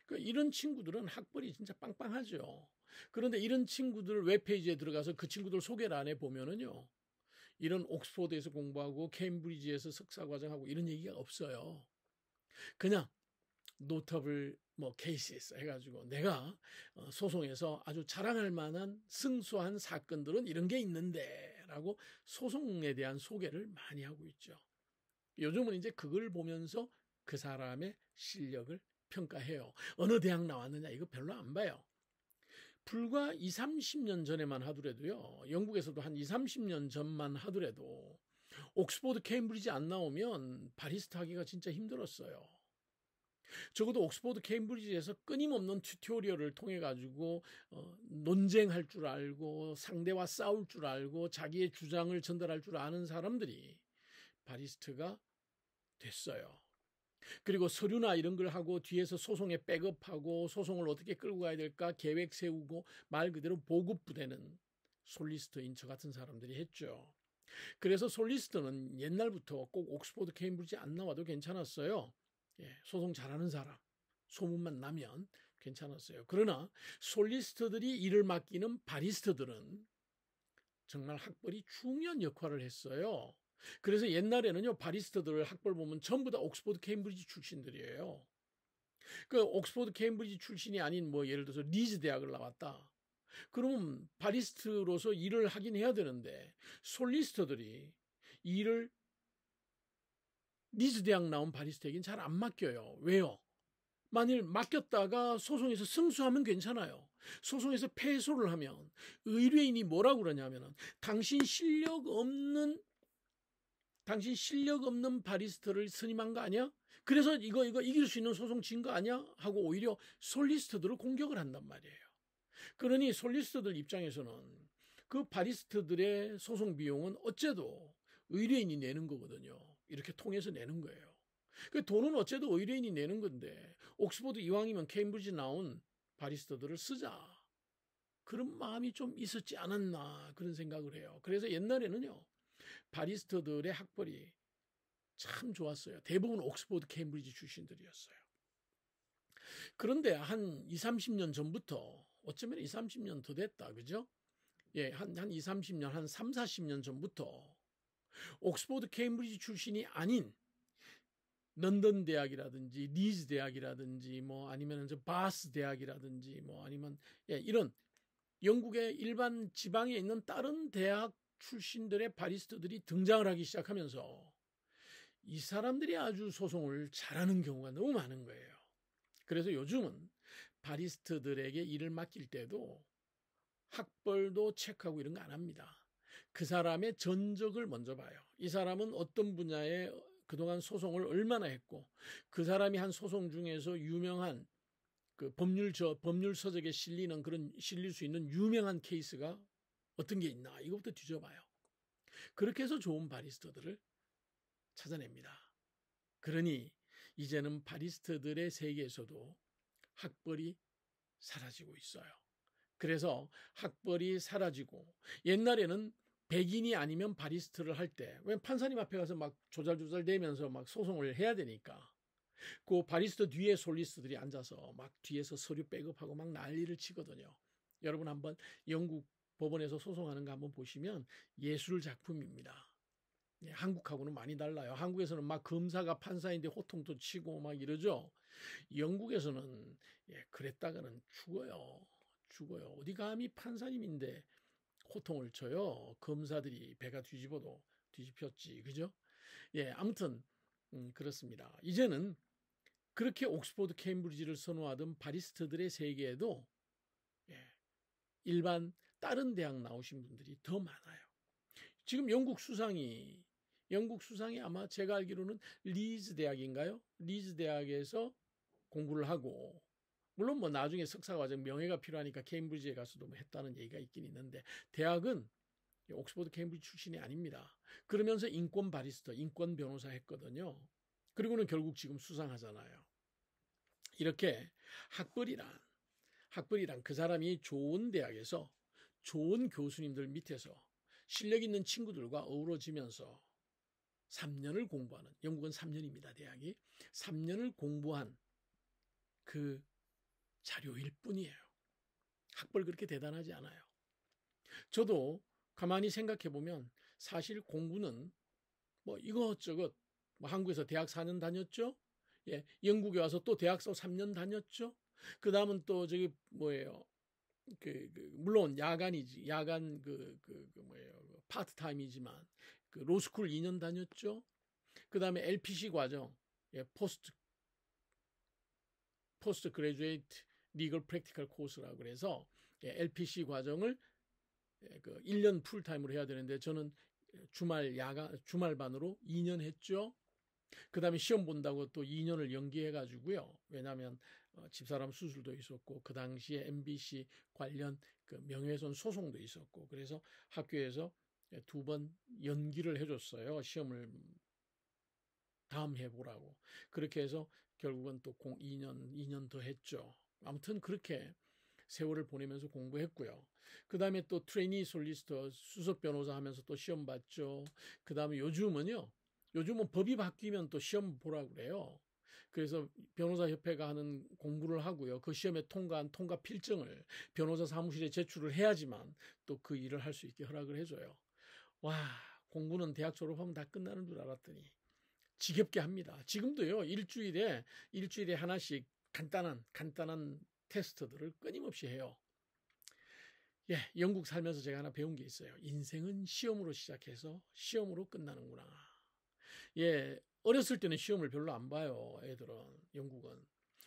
그러니까 이런 친구들은 학벌이 진짜 빵빵하죠. 그런데 이런 친구들 웹페이지에 들어가서 그 친구들 소개란에 보면은요, 이런 옥스포드에서 공부하고 케임브리지에서 석사과정하고 이런 얘기가 없어요. 그냥 노터블 뭐 케이스에서 해가지고 내가 소송에서 아주 자랑할 만한 승소한 사건들은 이런 게 있는데 라고 소송에 대한 소개를 많이 하고 있죠. 요즘은 이제 그걸 보면서 그 사람의 실력을 평가해요. 어느 대학 나왔느냐 이거 별로 안 봐요. 불과 20, 30년 전에만 하더라도요. 영국에서도 한 20, 30년 전만 하더라도 옥스포드, 케임브리지 안 나오면 바리스타 하기가 진짜 힘들었어요. 적어도 옥스포드, 케임브리지에서 끊임없는 튜토리얼을 통해 가지고 논쟁할 줄 알고 상대와 싸울 줄 알고 자기의 주장을 전달할 줄 아는 사람들이 바리스트가 됐어요. 그리고 서류나 이런 걸 하고 뒤에서 소송에 백업하고 소송을 어떻게 끌고 가야 될까 계획 세우고 말 그대로 보급부대는 솔리스터인 저 같은 사람들이 했죠. 그래서 솔리스터는 옛날부터 꼭 옥스포드, 케임브리지 안 나와도 괜찮았어요. 소송 잘하는 사람, 소문만 나면 괜찮았어요. 그러나 솔리스터들이 일을 맡기는 바리스터들은 정말 학벌이 중요한 역할을 했어요. 그래서 옛날에는요, 바리스타들 학벌 보면 전부 다 옥스포드, 케임브리지 출신들이에요. 그 옥스포드, 케임브리지 출신이 아닌 뭐 예를 들어서 리즈 대학을 나왔다. 그러면 바리스트로서 일을 하긴 해야 되는데 솔리스터들이 일을 리즈 대학 나온 바리스트에겐 잘 안 맡겨요. 왜요? 만일 맡겼다가 소송에서 승소하면 괜찮아요. 소송에서 패소를 하면 의뢰인이 뭐라고 그러냐면은 당신 실력 없는 바리스트를 선임한 거 아니야? 그래서 이거 이길 수 있는 소송 진 거 아니야? 하고 오히려 솔리스트들을 공격을 한단 말이에요. 그러니 솔리스트들 입장에서는 그 바리스트들의 소송 비용은 어째도 의뢰인이 내는 거거든요. 이렇게 통해서 내는 거예요. 그 돈은 어째도 의뢰인이 내는 건데 옥스포드 이왕이면 케임브리지 나온 바리스트들을 쓰자. 그런 마음이 좀 있었지 않았나 그런 생각을 해요. 그래서 옛날에는요. 바리스터들의 학벌이 참 좋았어요. 대부분 옥스포드, 케임브리지 출신들이었어요. 그런데 한 20, 30년 전부터 어쩌면 20, 30년 더 됐다. 그죠? 한 2, 30년, 한 3, 40년 전부터 옥스퍼드 케임브리지 출신이 아닌 런던 대학이라든지 리즈 대학이라든지 뭐 아니면 바스 대학이라든지 뭐 아니면 이런 영국의 일반 지방에 있는 다른 대학 출신들의 바리스타들이 등장을 하기 시작하면서 이 사람들이 아주 소송을 잘하는 경우가 너무 많은 거예요. 그래서 요즘은 바리스타들에게 일을 맡길 때도 학벌도 체크하고 이런 거 안 합니다. 그 사람의 전적을 먼저 봐요. 이 사람은 어떤 분야에 그동안 소송을 얼마나 했고 그 사람이 한 소송 중에서 유명한 그 법률 서적에 실릴 수 있는 유명한 케이스가 어떤 게 있나 이것부터 뒤져봐요. 그렇게 해서 좋은 바리스타들을 찾아냅니다. 그러니 이제는 바리스타들의 세계에서도 학벌이 사라지고 있어요. 그래서 학벌이 사라지고 옛날에는 백인이 아니면 바리스타를 할 때 왜 판사님 앞에 가서 막 조잘조잘 대면서 막 소송을 해야 되니까 그 바리스타 뒤에 솔리스트들이 앉아서 막 뒤에서 서류 백업하고 막 난리를 치거든요. 여러분 한번 영국 법원에서 소송하는 거 한번 보시면 예술 작품입니다. 한국하고는 많이 달라요. 한국에서는 막 검사가 판사인데 호통도 치고 막 이러죠. 영국에서는 그랬다가는 죽어요. 어디 감히 판사님인데 호통을 쳐요. 검사들이 배가 뒤집혔지. 그죠? 아무튼 그렇습니다. 이제는 그렇게 옥스퍼드 케임브리지를 선호하던 바리스타들의 세계에도 일반 다른 대학 나오신 분들이 더 많아요. 지금 영국 수상이 아마 제가 알기로는 리즈 대학인가요? 리즈 대학에서 공부를 하고 물론 뭐 나중에 석사과정 명예가 필요하니까 케임브리지에 가서도 뭐 했다는 얘기가 있긴 있는데 대학은 옥스퍼드 케임브리지 출신이 아닙니다. 그러면서 인권 바리스타, 인권 변호사 했거든요. 그리고는 결국 지금 수상하잖아요. 이렇게 학벌이란 그 사람이 좋은 대학에서 좋은 교수님들 밑에서 실력 있는 친구들과 어우러지면서 3년을 공부하는, 영국은 3년입니다. 대학이 3년을 공부한 그 자료일 뿐이에요. 학벌 그렇게 대단하지 않아요. 저도 가만히 생각해 보면 사실 공부는 뭐 이것저것 뭐 한국에서 대학 4년 다녔죠. 영국에 와서 또 대학서 3년 다녔죠. 그 다음은 또 저기 뭐예요. 물론 야간이지. 야간 파트타임이지만 그 로스쿨 2년 다녔죠. 그 다음에 LPC 과정, 포스트 그래주에이트 리걸 프랙티컬 코스라고 그래서 LPC 과정을 그 1년 풀타임으로 해야 되는데 저는 주말반으로 2년 했죠. 그 다음에 시험 본다고 또 2년을 연기해가지고요. 왜냐하면 집사람 수술도 있었고 그 당시에 MBC 관련 그 명예훼손 소송도 있었고 그래서 학교에서 2번 연기를 해줬어요. 시험을 다음 해보라고. 그렇게 해서 결국은 또 2년 더 했죠. 아무튼 그렇게 세월을 보내면서 공부했고요. 그 다음에 또 트레이니 솔리스터 수석 변호사 하면서 또 시험 봤죠. 그 다음에 요즘은 법이 바뀌면 또 시험 보라고 그래요. 그래서 변호사협회가 하는 공부를 하고요. 그 시험에 통과한 통과 필증을 변호사 사무실에 제출을 해야지만 또 그 일을 할 수 있게 허락을 해줘요. 와, 공부는 대학 졸업하면 다 끝나는 줄 알았더니 지겹게 합니다. 지금도요. 일주일에 하나씩 간단한 테스트들을 끊임없이 해요. 영국 살면서 제가 하나 배운 게 있어요. 인생은 시험으로 시작해서 시험으로 끝나는구나. 어렸을 때는 시험을 별로 안 봐요. 애들은, 영국은.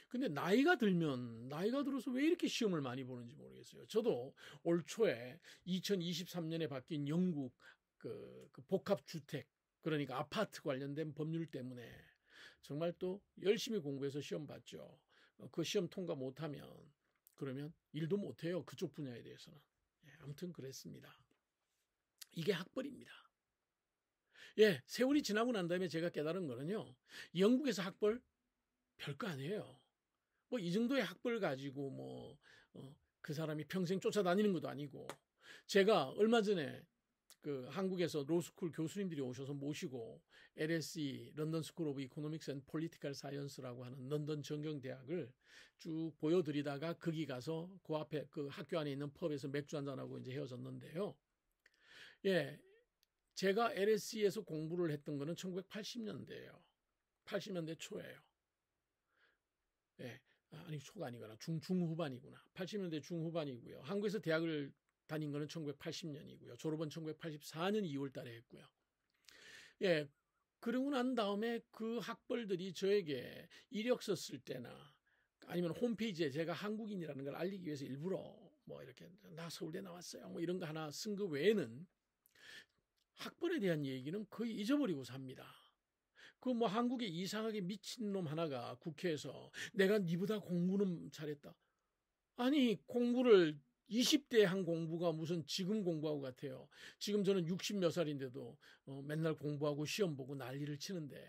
근데 나이가 들어서 왜 이렇게 시험을 많이 보는지 모르겠어요. 저도 올 초에 2023년에 바뀐 영국 그 복합주택, 그러니까 아파트 관련된 법률 때문에 정말 또 열심히 공부해서 시험 봤죠. 그 시험 통과 못하면 그러면 일도 못해요. 그쪽 분야에 대해서는. 아무튼 그랬습니다. 이게 학벌입니다. 세월이 지나고 난 다음에 제가 깨달은 거는요. 영국에서 학벌 별거 아니에요. 뭐 이 정도의 학벌 가지고 그 사람이 평생 쫓아다니는 것도 아니고 제가 얼마 전에 그 한국에서 로스쿨 교수님들이 오셔서 모시고 LSE 런던 스쿨 오브 이코노믹스 앤 폴리티컬 사이언스라고 하는 런던 정경대학을 쭉 보여드리다가 거기 가서 그 앞에 그 학교 안에 있는 펍에서 맥주 한잔하고 이제 헤어졌는데요. 예, 제가 LSE에서 공부를 했던 거는 1980년대예요. 80년대 초예요. 예, 아니 초가 아니구나. 중후반이구나. 80년대 중후반이고요. 한국에서 대학을 다닌 거는 1980년이고요. 졸업은 1984년 2월 달에 했고요. 예, 그러고 난 다음에 그 학벌들이 저에게 이력서 쓸 때나 아니면 홈페이지에 제가 한국인이라는 걸 알리기 위해서 일부러 뭐 이렇게 나 서울대 나왔어요. 뭐 이런 거 하나 쓴 거 외에는 학벌에 대한 얘기는 거의 잊어버리고 삽니다. 그 뭐 한국에 이상하게 미친놈 하나가 국회에서 내가 니보다 공부는 잘했다. 아니 공부를 20대 한 공부가 무슨 지금 공부하고 같아요. 지금 저는 60 몇 살인데도 맨날 공부하고 시험 보고 난리를 치는데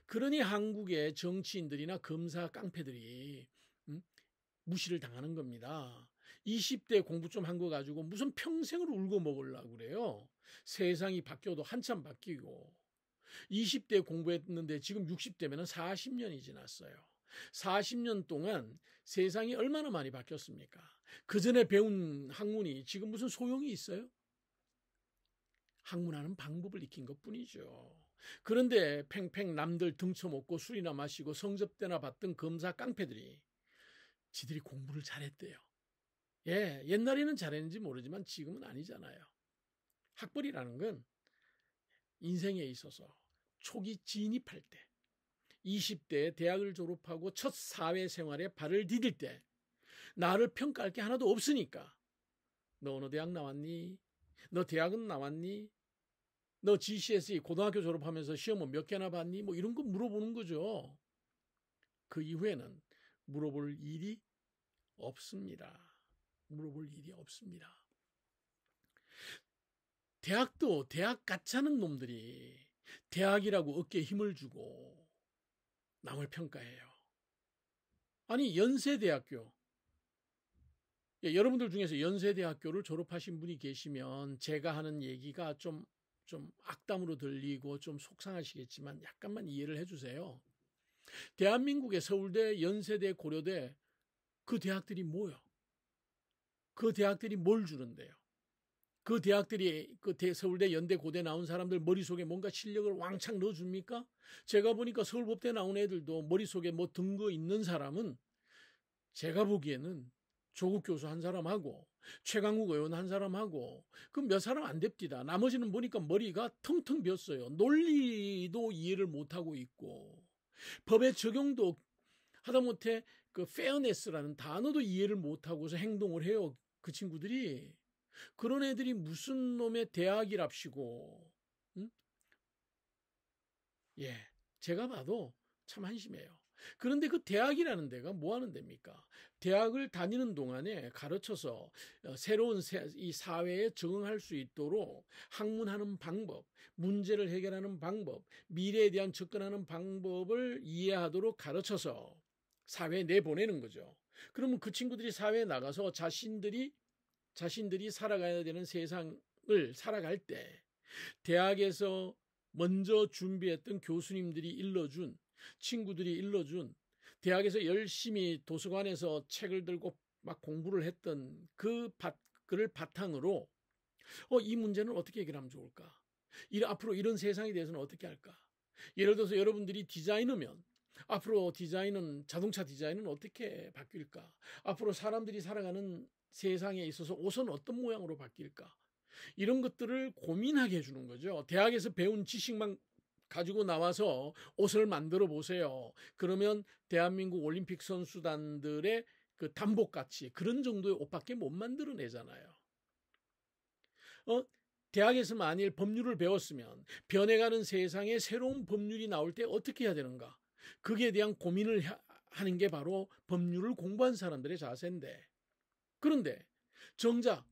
그러니 한국의 정치인들이나 검사 깡패들이 무시를 당하는 겁니다. 20대 공부 좀 한 거 가지고 무슨 평생을 울고 먹으려고 그래요. 세상이 바뀌어도 한참 바뀌고 20대 공부했는데 지금 60대면 40년이 지났어요. 40년 동안 세상이 얼마나 많이 바뀌었습니까? 그 전에 배운 학문이 지금 무슨 소용이 있어요? 학문하는 방법을 익힌 것뿐이죠. 그런데 팽팽 남들 등쳐먹고 술이나 마시고 성접대나 받던 검사 깡패들이 지들이 공부를 잘했대요. 예, 옛날에는 잘했는지 모르지만 지금은 아니잖아요. 학벌이라는 건 인생에 있어서 초기 진입할 때 20대에 대학을 졸업하고 첫 사회생활에 발을 디딜 때 나를 평가할 게 하나도 없으니까 너 어느 대학 나왔니? 너 대학은 나왔니? 너 GCSE 고등학교 졸업하면서 시험은 몇 개나 봤니? 뭐 이런 거 물어보는 거죠. 그 이후에는 물어볼 일이 없습니다. 물어볼 일이 없습니다. 대학도 대학 같지 않은 놈들이 대학이라고 어깨에 힘을 주고 남을 평가해요. 아니 연세대학교 여러분들 중에서 연세대학교를 졸업하신 분이 계시면 제가 하는 얘기가 좀 악담으로 들리고 좀 속상하시겠지만 약간만 이해를 해주세요. 대한민국의 서울대, 연세대, 고려대 그 대학들이 뭐요? 그 대학들이 뭘 주는데요? 그 대학들이 그 서울대, 연대, 고대 나온 사람들 머릿속에 뭔가 실력을 왕창 넣어줍니까? 제가 보니까 서울법대 나온 애들도 머릿속에 뭐 든 거 있는 사람은 제가 보기에는 조국 교수 한 사람하고 최강욱 의원 한 사람하고 그 몇 사람 안 됩디다. 나머지는 보니까 머리가 텅텅 비었어요. 논리도 이해를 못하고 있고 법의 적용도 하다못해 그 페어네스라는 단어도 이해를 못하고서 행동을 해요. 그 친구들이. 그런 애들이 무슨 놈의 대학이랍시고 예, 제가 봐도 참 한심해요. 그런데 그 대학이라는 데가 뭐 하는 데입니까? 대학을 다니는 동안에 가르쳐서 새로운 이 사회에 적응할 수 있도록 학문하는 방법, 문제를 해결하는 방법, 미래에 대한 접근하는 방법을 이해하도록 가르쳐서 사회에 내보내는 거죠. 그러면 그 친구들이 사회에 나가서 자신들이 살아가야 되는 세상을 살아갈 때 대학에서 먼저 준비했던 교수님들이 일러준 친구들이 일러준 대학에서 열심히 도서관에서 책을 들고 막 공부를 했던 그를 바탕으로 이 문제는 어떻게 해결하면 좋을까? 앞으로 이런 세상에 대해서는 어떻게 할까? 예를 들어서 여러분들이 디자이너면 앞으로 자동차 디자인은 어떻게 바뀔까? 앞으로 사람들이 살아가는 세상에 있어서 옷은 어떤 모양으로 바뀔까? 이런 것들을 고민하게 해주는 거죠. 대학에서 배운 지식만 가지고 나와서 옷을 만들어 보세요. 그러면 대한민국 올림픽 선수단들의 그 단복같이 그런 정도의 옷밖에 못 만들어내잖아요. 대학에서 만일 법률을 배웠으면 변해가는 세상에 새로운 법률이 나올 때 어떻게 해야 되는가? 거기에 대한 고민을 하는 게 바로 법률을 공부한 사람들의 자세인데 그런데 정작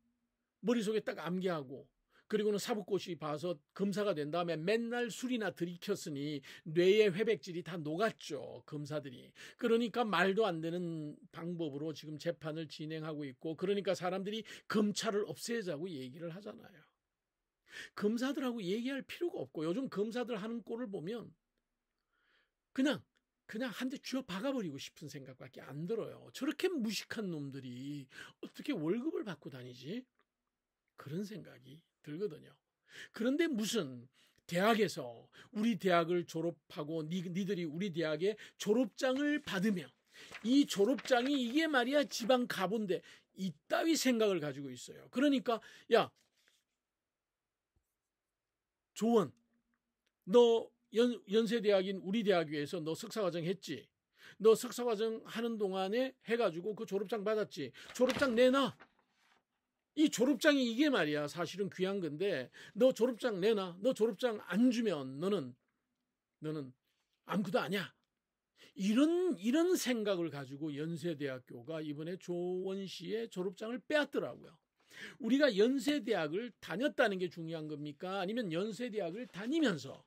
머릿속에 딱 암기하고 그리고는 사법고시 봐서 검사가 된 다음에 맨날 술이나 들이켰으니 뇌의 회백질이 다 녹았죠. 검사들이. 그러니까 말도 안 되는 방법으로 지금 재판을 진행하고 있고 그러니까 사람들이 검찰을 없애자고 얘기를 하잖아요. 검사들하고 얘기할 필요가 없고 요즘 검사들 하는 꼴을 보면 그냥 한 대 쥐어 박아버리고 싶은 생각밖에 안 들어요. 저렇게 무식한 놈들이 어떻게 월급을 받고 다니지? 그런 생각이 들거든요. 그런데 무슨 대학에서 우리 대학을 졸업하고 니들이 우리 대학의 졸업장을 받으며 이 졸업장이 이게 말이야 지방 가본데 이따위 생각을 가지고 있어요. 그러니까 야 조원 너 연세대학인 우리 대학 위에서 너 석사과정 했지? 너 석사과정 하는 동안에 해가지고 그 졸업장 받았지? 졸업장 내놔. 이 졸업장이 이게 말이야 사실은 귀한 건데 너 졸업장 내놔. 너 졸업장 안 주면 너는 아무것도 아니야. 이런 생각을 가지고 연세대학교가 이번에 조원 씨의 졸업장을 빼앗더라고요. 우리가 연세대학을 다녔다는 게 중요한 겁니까? 아니면 연세대학을 다니면서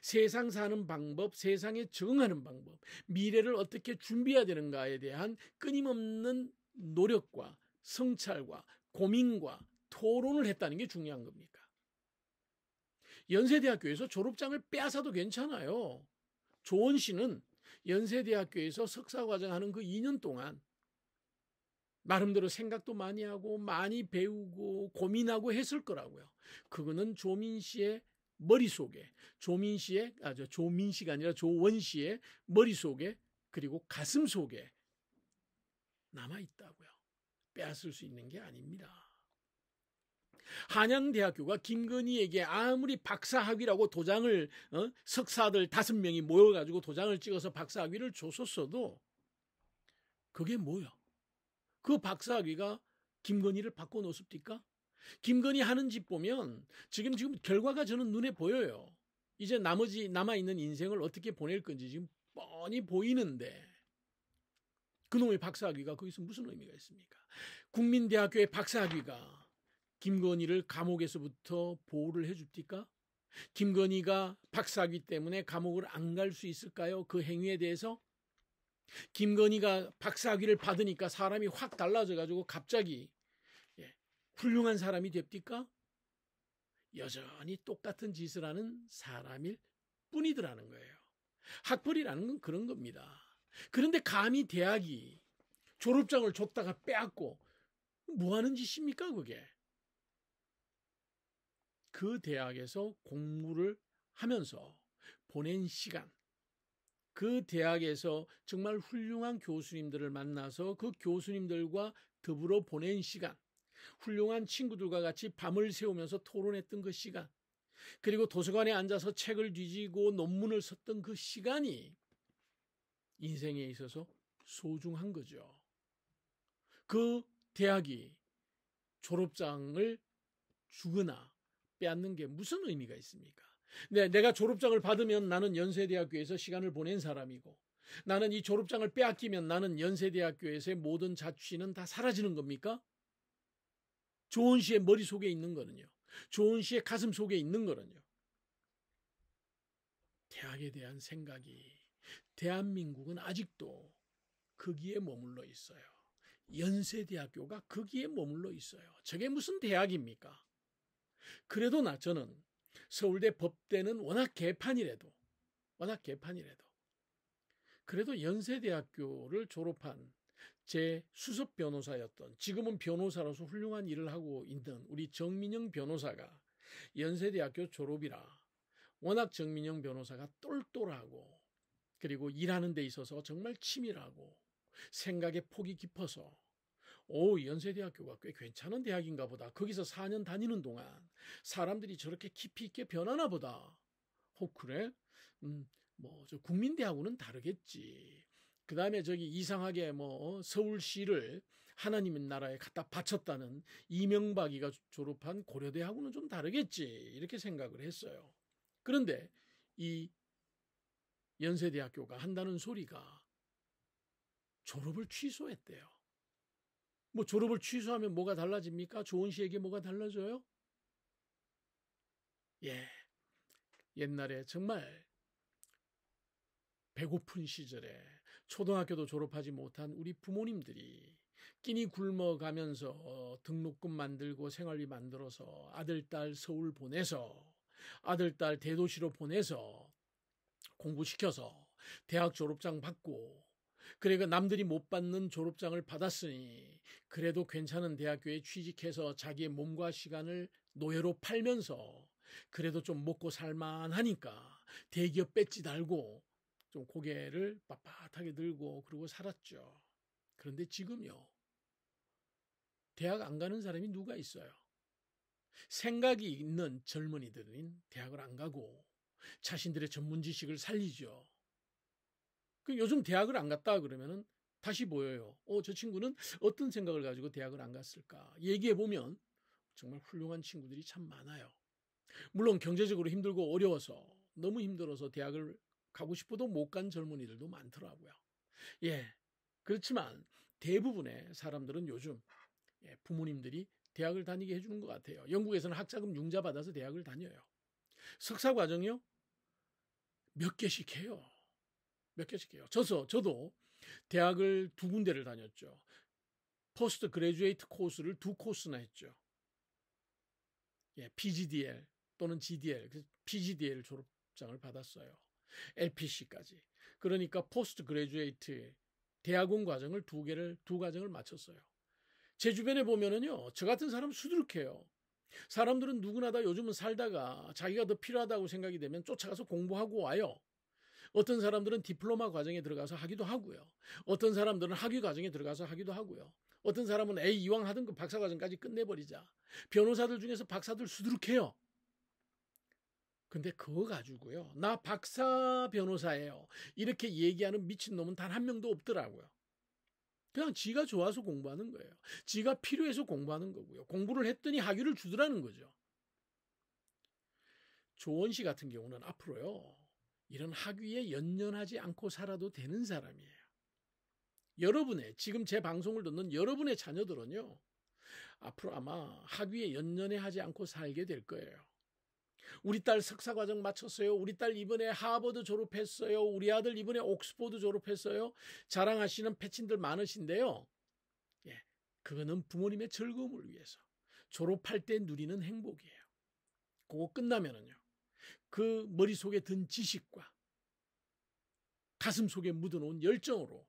세상 사는 방법, 세상에 적응하는 방법, 미래를 어떻게 준비해야 되는가에 대한 끊임없는 노력과 성찰과 고민과 토론을 했다는 게 중요한 겁니까? 연세대학교에서 졸업장을 빼앗아도 괜찮아요. 조원 씨는 연세대학교에서 석사과정 하는 그 2년 동안 나름대로 생각도 많이 하고 많이 배우고 고민하고 했을 거라고요. 그거는 조민 씨의 머릿속에 조민 씨가 아니라 조원 씨의 머릿속에 그리고 가슴속에 남아있다고요. 빼앗을 수 있는 게 아닙니다. 한양대학교가 김건희에게 아무리 박사학위라고 도장을 석사들 5명이 모여가지고 도장을 찍어서 박사학위를 줬었어도 그게 뭐야? 그 박사학위가 김건희를 바꿔놓습니까? 김건희 하는 짓 보면 지금 결과가 저는 눈에 보여요. 이제 나머지 남아있는 인생을 어떻게 보낼 건지 지금 뻔히 보이는데 그놈의 박사학위가 거기서 무슨 의미가 있습니까? 국민대학교의 박사학위가 김건희를 감옥에서부터 보호를 해줍니까? 김건희가 박사학위 때문에 감옥을 안 갈 수 있을까요? 그 행위에 대해서? 김건희가 박사학위를 받으니까 사람이 확 달라져가지고 갑자기 훌륭한 사람이 됩니까? 여전히 똑같은 짓을 하는 사람일 뿐이더라는 거예요. 학벌이라는 건 그런 겁니다. 그런데 감히 대학이 졸업장을 줬다가 빼앗고 뭐 하는 짓입니까 그게? 그 대학에서 공부를 하면서 보낸 시간, 그 대학에서 정말 훌륭한 교수님들을 만나서 그 교수님들과 더불어 보낸 시간, 훌륭한 친구들과 같이 밤을 새우면서 토론했던 그 시간, 그리고 도서관에 앉아서 책을 뒤지고 논문을 썼던 그 시간이 인생에 있어서 소중한 거죠. 그 대학이 졸업장을 주거나 빼앗는 게 무슨 의미가 있습니까? 내가 졸업장을 받으면 나는 연세대학교에서 시간을 보낸 사람이고 나는 이 졸업장을 빼앗기면 나는 연세대학교에서의 모든 자취는 다 사라지는 겁니까? 조원 씨의 머릿속에 있는 거는요. 조원 씨의 가슴 속에 있는 거는요. 대학에 대한 생각이 대한민국은 아직도 거기에 머물러 있어요. 연세대학교가 거기에 머물러 있어요. 저게 무슨 대학입니까? 그래도 저는 서울대 법대는 워낙 개판이라도 그래도 연세대학교를 졸업한 제 수석 변호사였던 지금은 변호사로서 훌륭한 일을 하고 있는 우리 정민영 변호사가 연세대학교 졸업이라 워낙 정민영 변호사가 똘똘하고 그리고 일하는 데 있어서 정말 치밀하고 생각의 폭이 깊어서 연세대학교가 꽤 괜찮은 대학인가 보다. 거기서 4년 다니는 동안 사람들이 저렇게 깊이 있게 변하나 보다. 그래? 저 국민대하고는 다르겠지. 그 다음에 저기 이상하게 서울시를 하나님의 나라에 갖다 바쳤다는 이명박이가 졸업한 고려대하고는 좀 다르겠지. 이렇게 생각을 했어요. 그런데 이 연세대학교가 한다는 소리가 졸업을 취소했대요. 졸업을 취소하면 뭐가 달라집니까? 조원 씨에게 뭐가 달라져요? 옛날에 정말 배고픈 시절에 초등학교도 졸업하지 못한 우리 부모님들이 끼니 굶어가면서 등록금 만들고 생활비 만들어서 아들, 딸 서울 보내서 아들, 딸 대도시로 보내서 공부시켜서 대학 졸업장 받고 그래가 남들이 못 받는 졸업장을 받았으니 그래도 괜찮은 대학교에 취직해서 자기의 몸과 시간을 노예로 팔면서 그래도 좀 먹고 살만하니까 대기업 배지 달고 좀 고개를 빳빳하게 들고 그러고 살았죠. 그런데 지금요. 대학 안 가는 사람이 누가 있어요? 생각이 있는 젊은이들은 대학을 안 가고 자신들의 전문 지식을 살리죠. 요즘 대학을 안 갔다 그러면은 다시 보여요. 저 친구는 어떤 생각을 가지고 대학을 안 갔을까? 얘기해 보면 정말 훌륭한 친구들이 참 많아요. 물론 경제적으로 힘들고 어려워서 너무 힘들어서 대학을 가고 싶어도 못 간 젊은이들도 많더라고요. 예. 그렇지만 대부분의 사람들은 요즘 부모님들이 대학을 다니게 해주는 것 같아요. 영국에서는 학자금 융자 받아서 대학을 다녀요. 석사 과정이요? 몇 개씩 해요. 몇 개씩 해요. 저도 대학을 두 군데를 다녔죠. 포스트 그레주에이트 코스를 두 코스나 했죠. PGDL 또는 GDL, PGDL 졸업장을 받았어요. LPC까지. 그러니까 포스트 그레주에이트 대학원 과정을 두 과정을 마쳤어요. 제 주변에 보면은요, 저 같은 사람 수두룩해요. 사람들은 누구나 다 요즘은 살다가 자기가 더 필요하다고 생각이 되면 쫓아가서 공부하고 와요. 어떤 사람들은 디플로마 과정에 들어가서 하기도 하고요. 어떤 사람들은 학위 과정에 들어가서 하기도 하고요. 어떤 사람은 이왕 하던 그 박사 과정까지 끝내버리자. 변호사들 중에서 박사들 수두룩해요. 근데 그거 가지고요. 나 박사 변호사예요. 이렇게 얘기하는 미친놈은 단 한 명도 없더라고요. 그냥 지가 좋아서 공부하는 거예요. 지가 필요해서 공부하는 거고요. 공부를 했더니 학위를 주더라는 거죠. 조원 씨 같은 경우는 앞으로요. 이런 학위에 연연하지 않고 살아도 되는 사람이에요. 여러분의 지금 제 방송을 듣는 여러분의 자녀들은요. 앞으로 아마 학위에 연연하지 않고 살게 될 거예요. 우리 딸 석사과정 마쳤어요. 우리 딸 이번에 하버드 졸업했어요. 우리 아들 이번에 옥스퍼드 졸업했어요. 자랑하시는 패친들 많으신데요. 그거는 부모님의 즐거움을 위해서 졸업할 때 누리는 행복이에요. 그거 끝나면은요. 그 머릿속에 든 지식과 가슴 속에 묻어놓은 열정으로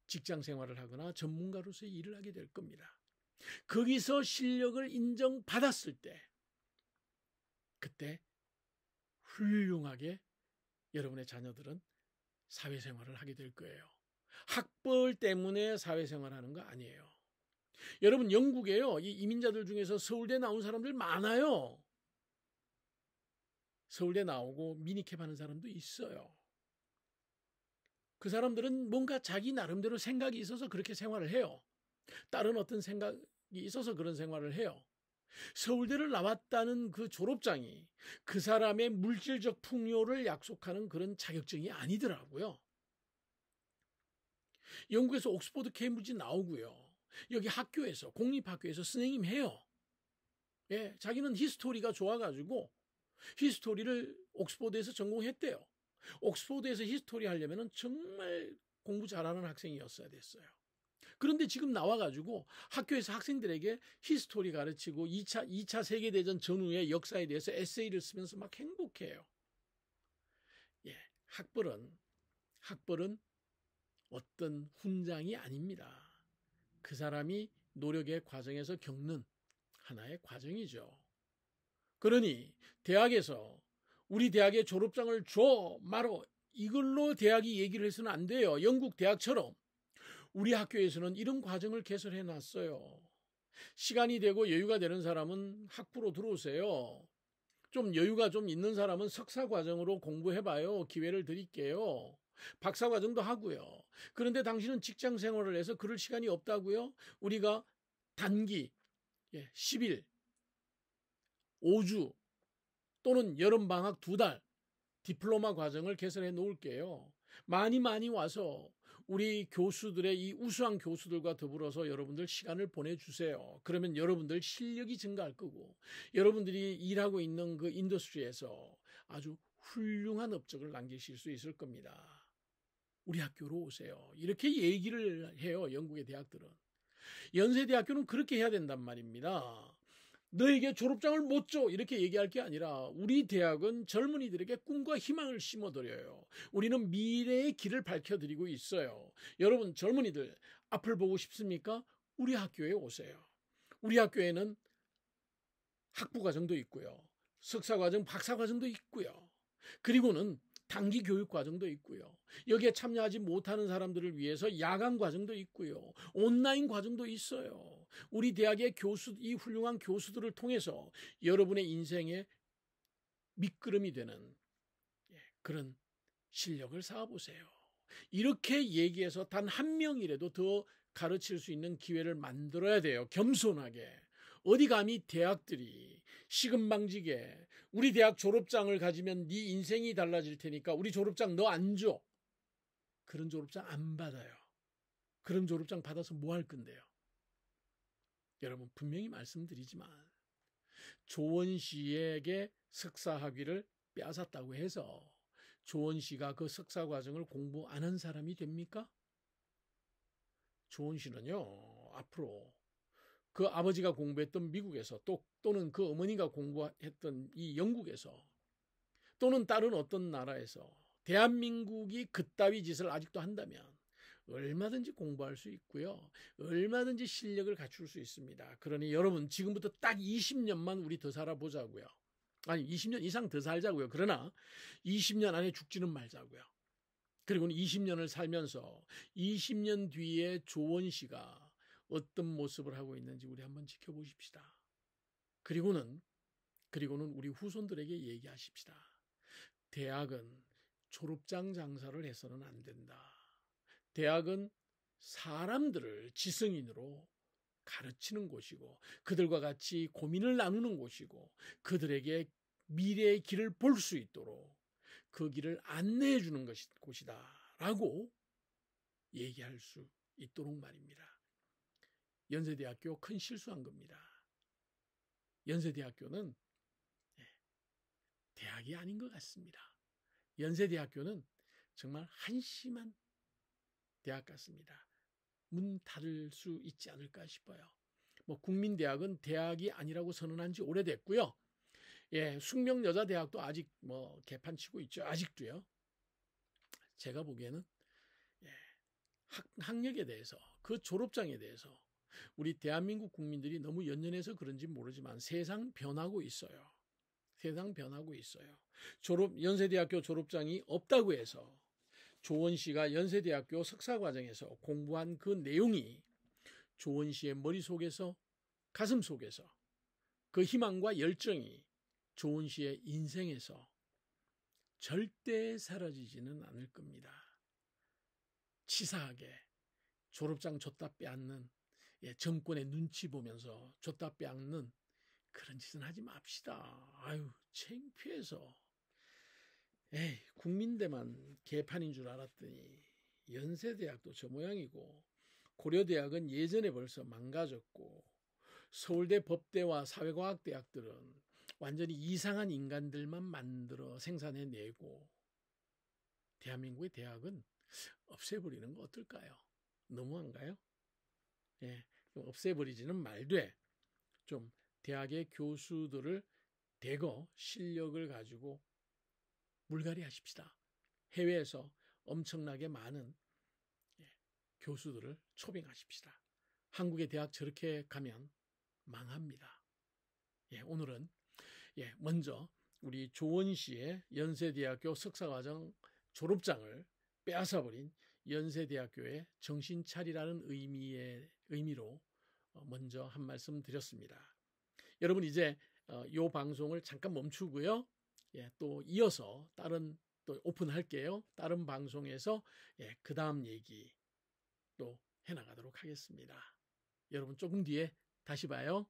직장 생활을 하거나 전문가로서의 일을 하게 될 겁니다. 거기서 실력을 인정받았을 때 그때 훌륭하게 여러분의 자녀들은 사회생활을 하게 될 거예요. 학벌 때문에 사회생활하는 거 아니에요. 여러분 영국에요. 이 이민자들 중에서 서울대 나온 사람들 많아요. 서울대 나오고 미니캡 하는 사람도 있어요. 그 사람들은 뭔가 자기 나름대로 생각이 있어서 그렇게 생활을 해요. 다른 어떤 생각이 있어서 그런 생활을 해요. 서울대를 나왔다는 그 졸업장이 그 사람의 물질적 풍요를 약속하는 그런 자격증이 아니더라고요. 영국에서 옥스퍼드 케임브리지 나오고요. 여기 학교에서 공립학교에서 선생님 해요. 자기는 히스토리가 좋아가지고 히스토리를 옥스퍼드에서 전공했대요. 옥스퍼드에서 히스토리 하려면 정말 공부 잘하는 학생이었어야 됐어요. 그런데 지금 나와가지고 학교에서 학생들에게 히스토리 가르치고 2차 세계대전 전후의 역사에 대해서 에세이를 쓰면서 막 행복해요. 학벌은 어떤 훈장이 아닙니다. 그 사람이 노력의 과정에서 겪는 하나의 과정이죠. 그러니 대학에서 우리 대학에 졸업장을 줘 말어 이걸로 대학이 얘기를 해서는 안 돼요. 영국 대학처럼 우리 학교에서는 이런 과정을 개설해 놨어요. 시간이 되고 여유가 되는 사람은 학부로 들어오세요. 좀 여유가 좀 있는 사람은 석사 과정으로 공부해봐요. 기회를 드릴게요. 박사 과정도 하고요. 그런데 당신은 직장 생활을 해서 그럴 시간이 없다고요? 우리가 단기 10일, 5주 또는 여름방학 2달 디플로마 과정을 개설해 놓을게요. 많이 와서 우리 교수들의 이 우수한 교수들과 더불어서 여러분들 시간을 보내주세요. 그러면 여러분들 실력이 증가할 거고 여러분들이 일하고 있는 그 인더스트리에서 아주 훌륭한 업적을 남기실 수 있을 겁니다. 우리 학교로 오세요. 이렇게 얘기를 해요. 영국의 대학들은. 연세대학교는 그렇게 해야 된단 말입니다. 너에게 졸업장을 못 줘 이렇게 얘기할 게 아니라 우리 대학은 젊은이들에게 꿈과 희망을 심어드려요. 우리는 미래의 길을 밝혀드리고 있어요. 여러분 젊은이들 앞을 보고 싶습니까? 우리 학교에 오세요. 우리 학교에는 학부과정도 있고요. 석사과정, 박사과정도 있고요. 그리고는 단기 교육과정도 있고요. 여기에 참여하지 못하는 사람들을 위해서 야간과정도 있고요. 온라인 과정도 있어요. 우리 대학의 이 훌륭한 교수들을 통해서 여러분의 인생의 밑거름이 되는 그런 실력을 쌓아보세요. 이렇게 얘기해서 단 한 명이라도 더 가르칠 수 있는 기회를 만들어야 돼요. 겸손하게. 어디 감히 대학들이 시금방지게 우리 대학 졸업장을 가지면 네 인생이 달라질 테니까 우리 졸업장 너 안 줘. 그런 졸업장 안 받아요. 그런 졸업장 받아서 뭐 할 건데요? 여러분 분명히 말씀드리지만 조원 씨에게 석사 학위를 빼앗았다고 해서 조원 씨가 그 석사 과정을 공부 안 한 사람이 됩니까? 조원 씨는요 앞으로 그 아버지가 공부했던 미국에서 또는 그 어머니가 공부했던 이 영국에서 또는 다른 어떤 나라에서 대한민국이 그따위 짓을 아직도 한다면 얼마든지 공부할 수 있고요. 얼마든지 실력을 갖출 수 있습니다. 그러니 여러분 지금부터 딱 20년만 우리 더 살아보자고요. 아니 20년 이상 더 살자고요. 그러나 20년 안에 죽지는 말자고요. 그리고 20년을 살면서 20년 뒤에 조원 씨가 어떤 모습을 하고 있는지 우리 한번 지켜보십시다. 그리고는 우리 후손들에게 얘기하십시다. 대학은 졸업장 장사를 해서는 안 된다. 대학은 사람들을 지성인으로 가르치는 곳이고 그들과 같이 고민을 나누는 곳이고 그들에게 미래의 길을 볼 수 있도록 그 길을 안내해 주는 곳이다 라고 얘기할 수 있도록 말입니다. 연세대학교 큰 실수한 겁니다. 연세대학교는 대학이 아닌 것 같습니다. 연세대학교는 정말 한심한 대학 같습니다. 문 닫을 수 있지 않을까 싶어요. 국민대학은 대학이 아니라고 선언한 지 오래됐고요. 숙명여자대학도 아직 개판 치고 있죠. 아직도요. 제가 보기에는 학력에 대해서 그 졸업장에 대해서 우리 대한민국 국민들이 너무 연연해서 그런지 모르지만 세상 변하고 있어요. 세상 변하고 있어요. 연세대학교 졸업장이 없다고 해서 조원 씨가 연세대학교 석사과정에서 공부한 그 내용이 조원 씨의 머릿속에서 가슴 속에서 그 희망과 열정이 조원 씨의 인생에서 절대 사라지지는 않을 겁니다. 치사하게 졸업장 줬다 빼앗는 정권의 눈치 보면서 줬다 빼앗는 그런 짓은 하지 맙시다. 아유 창피해서. 국민대만 개판인 줄 알았더니 연세대학도 저 모양이고 고려대학은 예전에 벌써 망가졌고 서울대 법대와 사회과학대학들은 완전히 이상한 인간들만 만들어 생산해내고 대한민국의 대학은 없애버리는 거 어떨까요? 너무한가요? 없애버리지는 말되 좀 대학의 교수들을 대거 실력을 가지고 물갈이 하십시다. 해외에서 엄청나게 많은 교수들을 초빙하십시다. 한국의 대학 저렇게 가면 망합니다. 오늘은 먼저 우리 조원 씨의 연세대학교 석사과정 졸업장을 빼앗아버린 연세대학교의 정신 차리라는 의미로 먼저 한 말씀 드렸습니다. 여러분 이제 이 방송을 잠깐 멈추고요. 또 이어서 또 오픈할게요. 다른 방송에서 그 다음 얘기 또 해나가도록 하겠습니다. 여러분 조금 뒤에 다시 봐요.